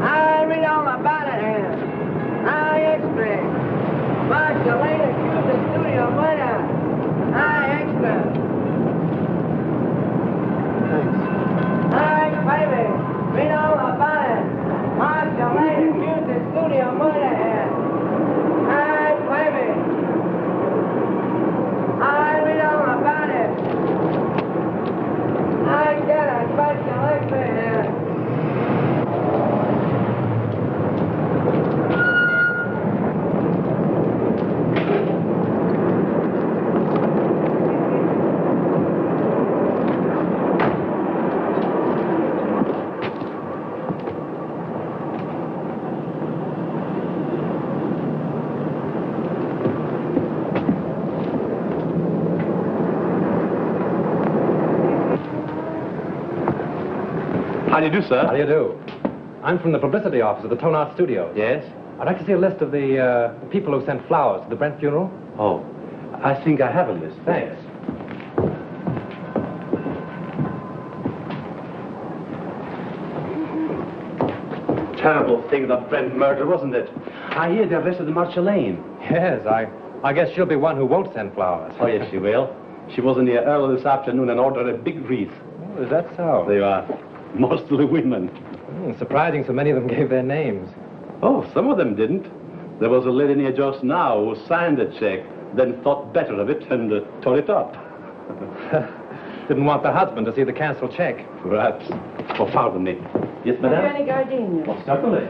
I read all about it here. I expect. Marcia Lane accused the studio murder. I expect. Thanks. Baby, read all about it. Marcia Lane accused How do you do, sir? How do you do? I'm from the publicity office of the Tone Art Studios. Yes? I'd like to see a list of the people who sent flowers to the Brent funeral. Oh, I think I have a list. Thanks. Terrible thing, the Brent murder, wasn't it? I hear they arrested Marcia Lane. Yes, I guess she'll be one who won't send flowers. Oh, yes, she will. She was in here early this afternoon and ordered a big wreath. Oh, is that so? They are mostly women. Surprising so many of them gave their names. Oh, some of them didn't. There was a lady near just now who signed the check, then thought better of it and tore it up. Didn't want the husband to see the canceled check. Perhaps. Oh, pardon me. Yes, madame? Any gardenias? Oh, certainly.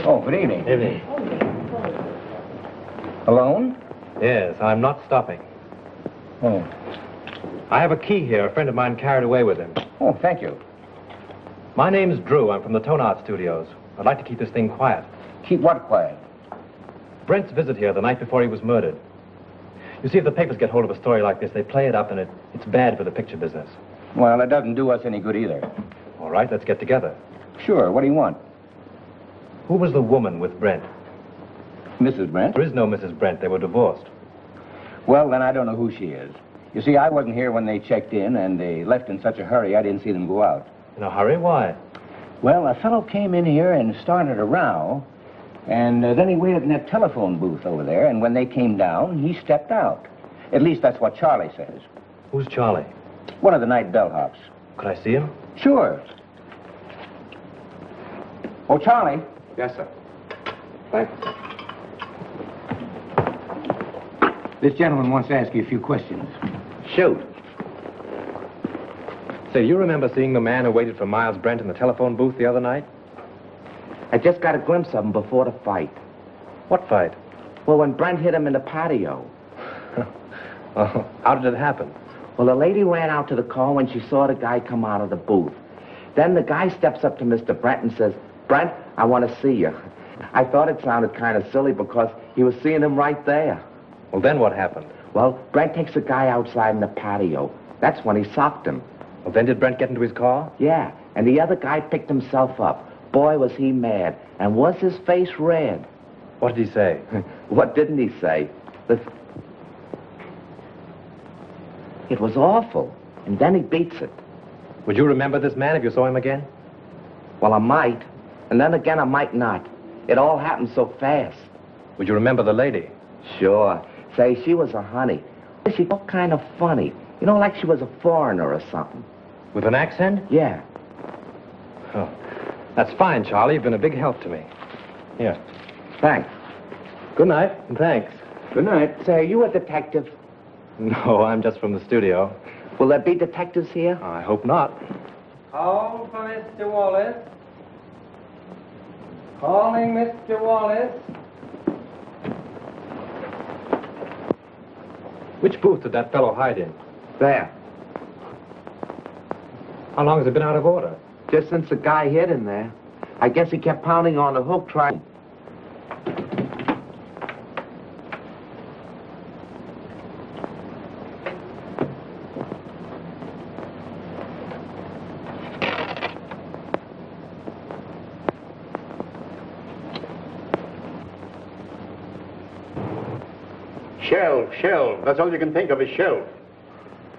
Oh, good evening. Evening. Alone? Yes, I'm not stopping. Oh. I have a key here a friend of mine carried away with him. Oh, thank you. My name's Drew. I'm from the Tone Art Studios. I'd like to keep this thing quiet. Keep what quiet? Brent's visit here the night before he was murdered. You see, if the papers get hold of a story like this, they play it up, and it's bad for the picture business. Well, it doesn't do us any good either. All right, let's get together. Sure, what do you want? Who was the woman with Brent? Mrs. Brent? There is no Mrs. Brent. They were divorced. Well, then I don't know who she is. You see, I wasn't here when they checked in, and they left in such a hurry I didn't see them go out. In a hurry? Why? Well, a fellow came in here and started a row, and then he waited in that telephone booth over there, and when they came down, he stepped out. At least that's what Charlie says. Who's Charlie? One of the night bellhops. Could I see him? Sure. Oh, Charlie. Yes, sir. Thanks. This gentleman wants to ask you a few questions. Shoot. Say, you remember seeing the man who waited for Miles Brent in the telephone booth the other night? I just got a glimpse of him before the fight. What fight? Well, when Brent hit him in the patio. Oh, how did it happen? Well, the lady ran out to the car when she saw the guy come out of the booth. Then the guy steps up to Mr. Brent and says, "Brent, I want to see you." I thought it sounded kind of silly because he was seeing him right there. Well, then what happened? Well, Brent takes the guy outside in the patio. That's when he socked him. Well, then did Brent get into his car? Yeah, and the other guy picked himself up. Boy, was he mad. And was his face red. What did he say? What didn't he say? It was awful. And then he beats it. Would you remember this man if you saw him again? Well, I might. And then again, I might not. It all happened so fast. Would you remember the lady? Sure. Say, she was a honey. She looked kind of funny. You know, like she was a foreigner or something. With an accent? Yeah. Oh, that's fine, Charlie. You've been a big help to me. Here. Thanks. Good night, and thanks. Good night. Say, are you a detective? No, I'm just from the studio. Will there be detectives here? I hope not. Call for Mr. Wallace. Calling Mr. Wallace. Which booth did that fellow hide in? There. How long has it been out of order? Just since the guy hit him there. I guess he kept pounding on the hook trying... Shelf. That's all you can think of is shelf.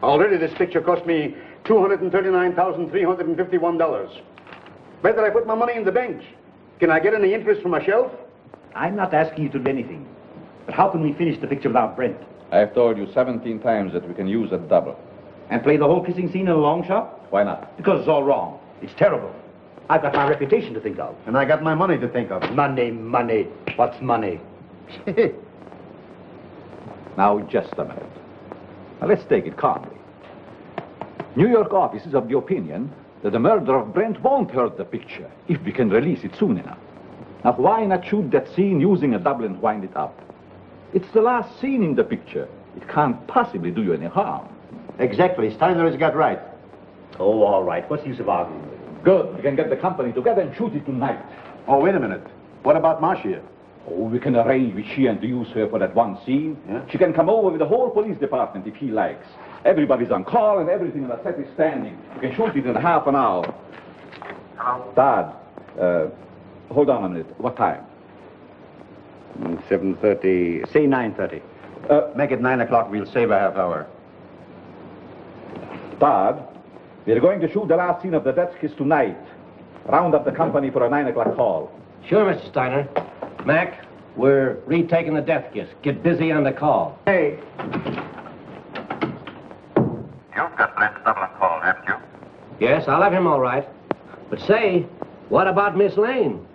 Already this picture cost me $239,351. Better I put my money in the bank. Can I get any interest from a shelf? I'm not asking you to do anything. But how can we finish the picture without Brent? I have told you 17 times that we can use a double. And play the whole kissing scene in a long shot? Why not? Because it's all wrong. It's terrible. I've got my reputation to think of. And I got my money to think of. Money. What's money? Now, just a minute. Now, let's take it calmly. New York office is of the opinion that the murder of Brent won't hurt the picture if we can release it soon enough. Now, why not shoot that scene using a double and wind it up? It's the last scene in the picture. It can't possibly do you any harm. Exactly. Steiner has got right. Oh, all right. What's the use of arguing? Good. We can get the company together and shoot it tonight. Oh, wait a minute. What about Marcia? Oh, we can arrange with she and to use her for that one scene. Yeah? She can come over with the whole police department if he likes. Everybody's on call and everything in the set is standing. We can shoot it in half an hour. Dad, hold on a minute. What time? 7:30. Say 9:30. Make it 9 o'clock. We'll save a half hour. Dad, we're going to shoot the last scene of the death kiss tonight. Round up the company for a 9 o'clock call. Sure, Mr. Steiner. Mac, we're retaking the death kiss. Get busy on the call. Hey. You've got Brent's double and call, haven't you? Yes, I'll have him all right. But say, what about Miss Lane?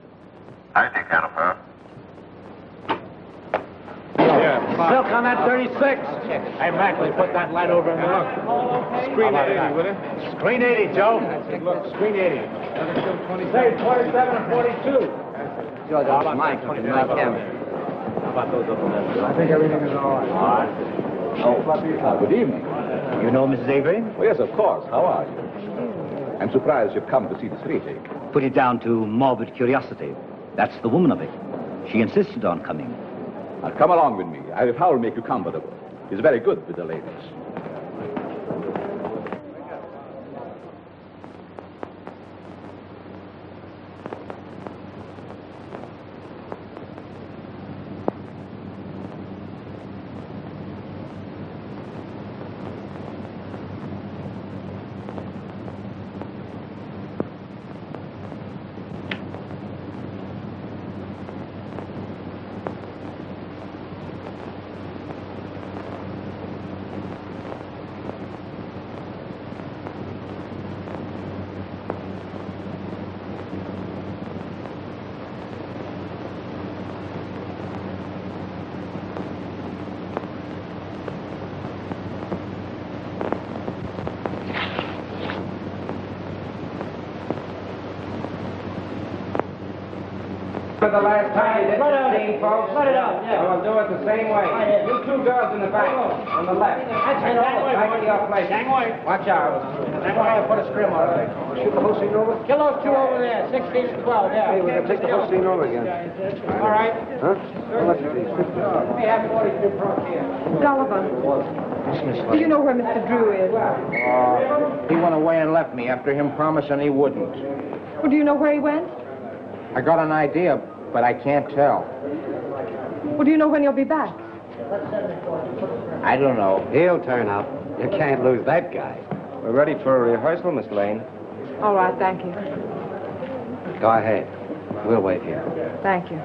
I take care of her. Silk on that 36. Hey, Mac, we put that light over in the look. Screen 80, will it? Screen 80, Joe. Look, screen 80. Say 27 and 42. George, that's Mike. Mike M. How about those other men? I think everything is all right. All right. Oh, good evening. You know Mrs. Avery? Oh, yes, of course. How are you? I'm surprised you've come to see this retake. Put it down to morbid curiosity. That's the woman of it. She insisted on coming. Now, come along with me. I will make you comfortable. It's very good with the ladies. For the last time, this scene, folks. Let it out. Yeah. We'll do it the same way. You two girls in the back, on the left. Back to your place. Watch out. Put a scrim on it. Shoot the whole scene over? Kill those two over there, 16 and 12, yeah. Hey, we're going to take the whole scene over again. All right. Huh? How much is these? We have 42 pro here. Gulliver, do you know where Mr. Drew is? He went away and left me after him promising he wouldn't. Well, do you know where he went? I got an idea, but I can't tell. Well, do you know when he'll be back? I don't know. He'll turn up. You can't lose that guy. We're ready for a rehearsal, Miss Lane. All right, thank you. Go ahead. We'll wait here. Thank you.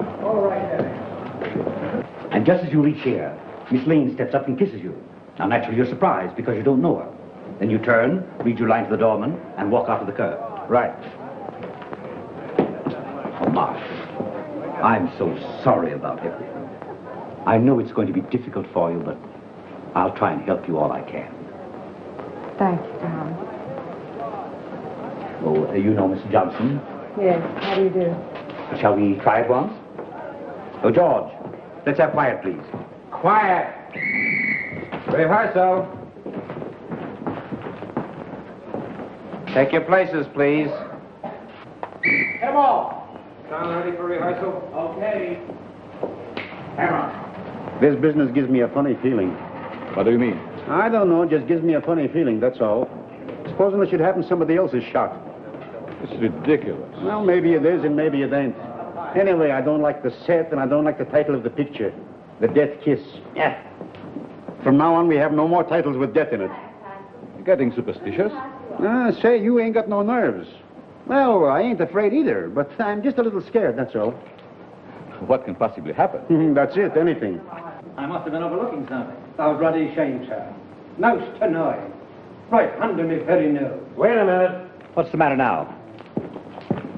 And just as you reach here, Miss Lane steps up and kisses you. Now, naturally, you're surprised because you don't know her. Then you turn, read your line to the doorman, and walk out of the curb. Right. Oh, Marsh, I'm so sorry about everything. I know it's going to be difficult for you, but I'll try and help you all I can. Thank you, Tom. Oh, you know Mr. Johnson? Yes, how do you do? Shall we try it once? Oh, George, let's have quiet, please. Quiet. Rehearsal. Take your places, please. Come on. Sound ready for rehearsal? Okay. Camera. This business gives me a funny feeling. What do you mean? I don't know, just gives me a funny feeling, that's all. Supposing it should happen, somebody else is shot. It's ridiculous. Well, maybe it is and maybe it ain't. Anyway, I don't like the set and I don't like the title of the picture. The Death Kiss. Yeah. From now on, we have no more titles with death in it. You're getting superstitious? Say, you ain't got no nerves. Well, I ain't afraid either, but I'm just a little scared, that's all. What can possibly happen? That's it, anything. I must have been overlooking something. I was bloody ashamed, sir. Most annoying. Right under me very nose. Wait a minute. What's the matter now?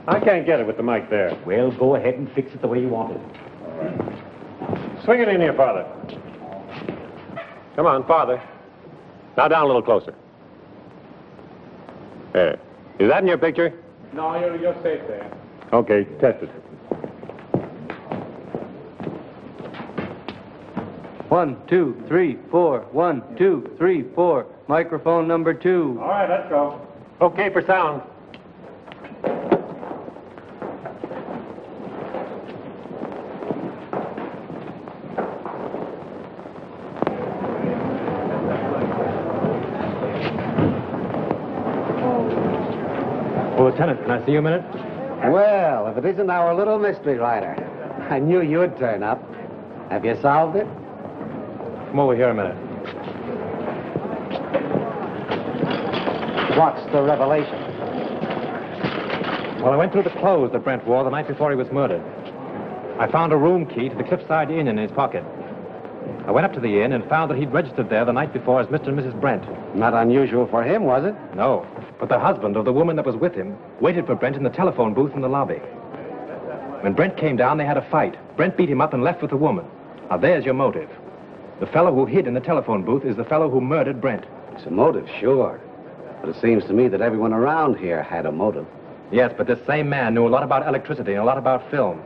I can't get it with the mic there. Well, go ahead and fix it the way you want it. Swing it in here, Father. Come on, farther. Now down a little closer. There. Is that in your picture? No, you're safe there. Okay, test it. 1, 2, 3, 4. 1, 2, 3, 4. Microphone number 2. All right, let's go. Okay for sound. Well, Lieutenant, can I see you a minute? Well, if it isn't our little mystery writer. I knew you'd turn up. Have you solved it? Come over here a minute. What's the revelation? Well, I went through the clothes that Brent wore the night before he was murdered. I found a room key to the Cliffside Inn in his pocket. I went up to the inn and found that he'd registered there the night before as Mr. and Mrs. Brent. Not unusual for him, was it? No, but the husband of the woman that was with him waited for Brent in the telephone booth in the lobby. When Brent came down, they had a fight. Brent beat him up and left with the woman. Now, there's your motive. The fellow who hid in the telephone booth is the fellow who murdered Brent. It's a motive, sure. But it seems to me that everyone around here had a motive. Yes, but this same man knew a lot about electricity and a lot about film.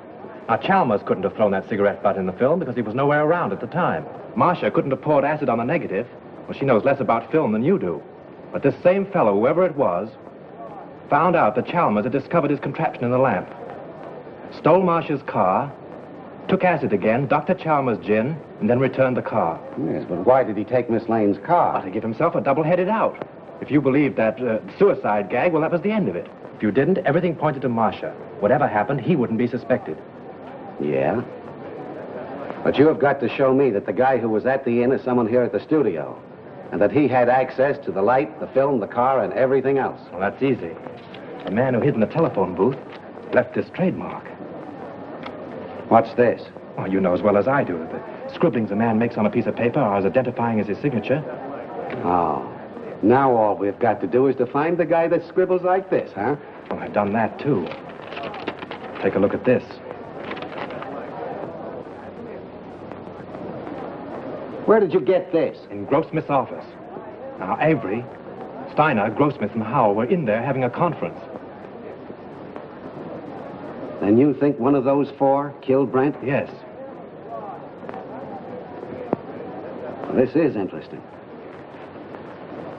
Now, Chalmers couldn't have thrown that cigarette butt in the film because he was nowhere around at the time. Marcia couldn't have poured acid on the negative. Well, she knows less about film than you do. But this same fellow, whoever it was, found out that Chalmers had discovered his contraption in the lamp. Stole Marcia's car, took acid again, Dr. Chalmers' gin, and then returned the car. Yes, but why did he take Miss Lane's car? To give himself a double-headed out. If you believed that suicide gag, well, that was the end of it. If you didn't, everything pointed to Marcia. Whatever happened, he wouldn't be suspected. Yeah? But you have got to show me that the guy who was at the inn is someone here at the studio. And that he had access to the light, the film, the car, and everything else. Well, that's easy. The man who hid in the telephone booth left this trademark. What's this? Oh, you know as well as I do. The scribblings a man makes on a piece of paper are as identifying as his signature. Oh. Now all we've got to do is to find the guy that scribbles like this, huh? Well, I've done that, too. Take a look at this. Where did you get this? In Grossmith's office. Now, Avery, Steiner, Grossmith, and Howell were in there having a conference. Then you think one of those four killed Brent? Yes. Well, this is interesting.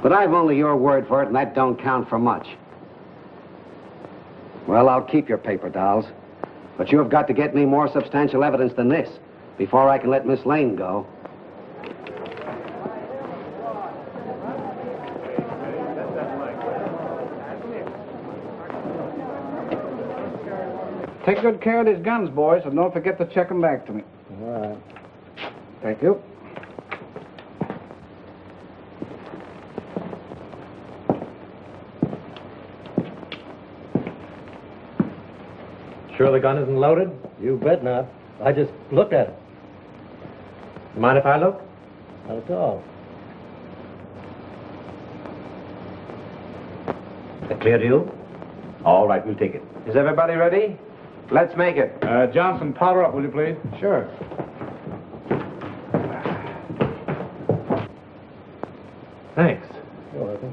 But I've only your word for it, and that don't count for much. Well, I'll keep your paper dolls. But you have got to get me more substantial evidence than this before I can let Miss Lane go. Take good care of these guns, boys, and don't forget to check them back to me. All right. Thank you. Sure the gun isn't loaded? You bet not. I just looked at it. Mind if I look? Not at all. That clear to you? All right, we'll take it. Is everybody ready? Let's make it. Johnson, powder up, will you please? Sure. Thanks. You're welcome.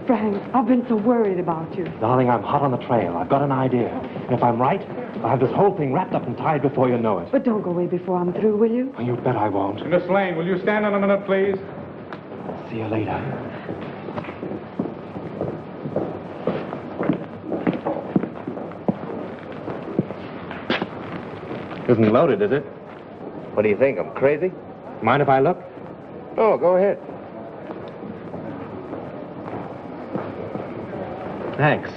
Frank, I've been so worried about you. Darling, I'm hot on the trail. I've got an idea. And if I'm right, I'll have this whole thing wrapped up and tied before you know it. But don't go away before I'm through, will you? Oh, you bet I won't. Miss Lane, will you stand on a minute, please? See you later. Isn't loaded, is it? What do you think? I'm crazy? Mind if I look? Oh, go ahead. Thanks.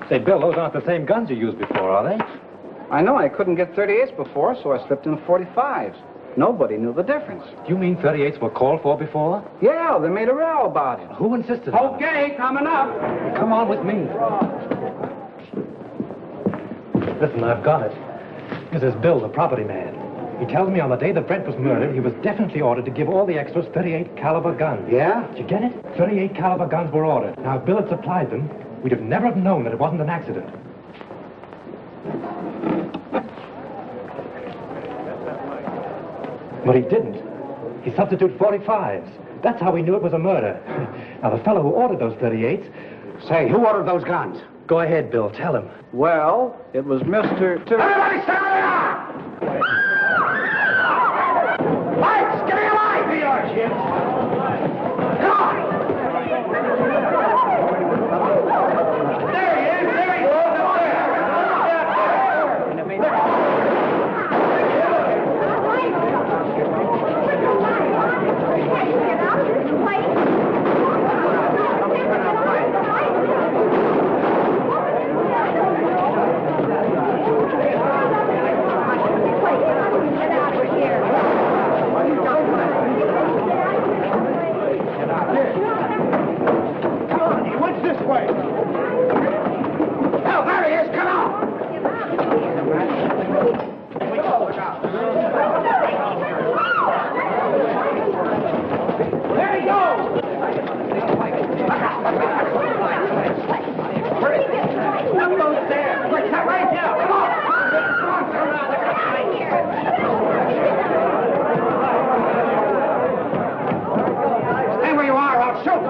Say, Bill, those aren't the same guns you used before, are they? I know I couldn't get 38s before, so I slipped in 45s. Nobody knew the difference. Do you mean 38s were called for before? Yeah, they made a row about it. Who insisted on it? Okay, coming up. Come on with me. Listen, I've got it. This is Bill, the property man. He tells me on the day that Brent was murdered, he was definitely ordered to give all the extras 38 caliber guns. Yeah? Did you get it? 38 caliber guns were ordered. Now, if Bill had supplied them, we'd have never have known that it wasn't an accident. But he didn't. He substituted 45s. That's how we knew it was a murder. Now, the fellow who ordered those 38s... Say, who ordered those guns? Go ahead, Bill. Tell him. Well, it was Mr. Everybody stand up! Lights, give me a light! Here you are, Jim. Come on! There he is! There he goes! Up Stay where you are, I'll shoot!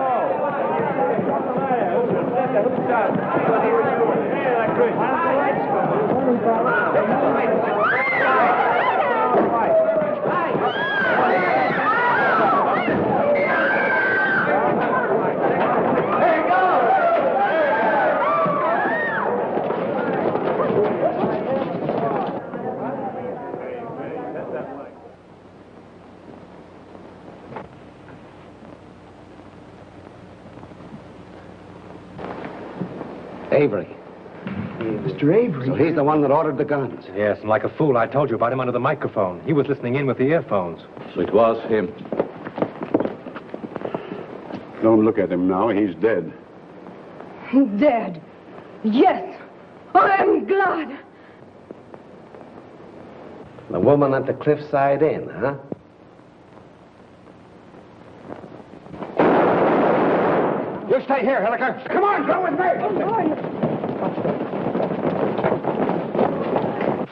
Avery. Mr. Avery? So he's the one that ordered the guns. Yes, and like a fool, I told you about him under the microphone. He was listening in with the earphones. So it was him. Don't look at him now. He's dead. Dead. Yes. I'm glad. The woman at the Cliffside Inn, huh? You stay here, Hilliker. Come on, go with me.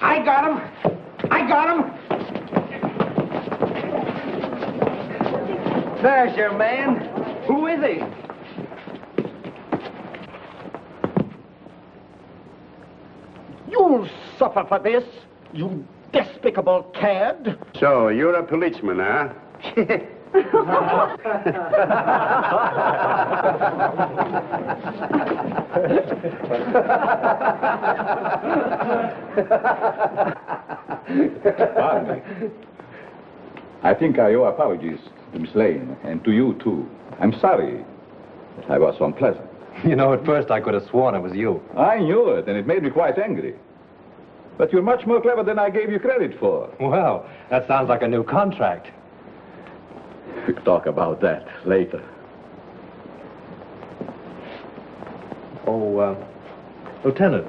I got him. I got him. There's your man. Who is he? You'll suffer for this, you despicable cad. So, you're a policeman, huh? Pardon me. I think I owe apologies to Miss Lane, and to you, too. I'm sorry that I was so unpleasant. You know, at first I could have sworn it was you. I knew it, and it made me quite angry. But you're much more clever than I gave you credit for. Well, that sounds like a new contract. We'll talk about that later. Oh, Lieutenant,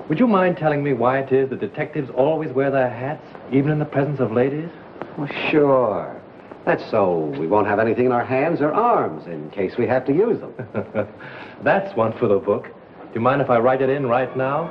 would you mind telling me why it is that detectives always wear their hats, even in the presence of ladies? Well, sure. That's so we won't have anything in our hands or arms in case we have to use them. That's one for the book. Do you mind if I write it in right now?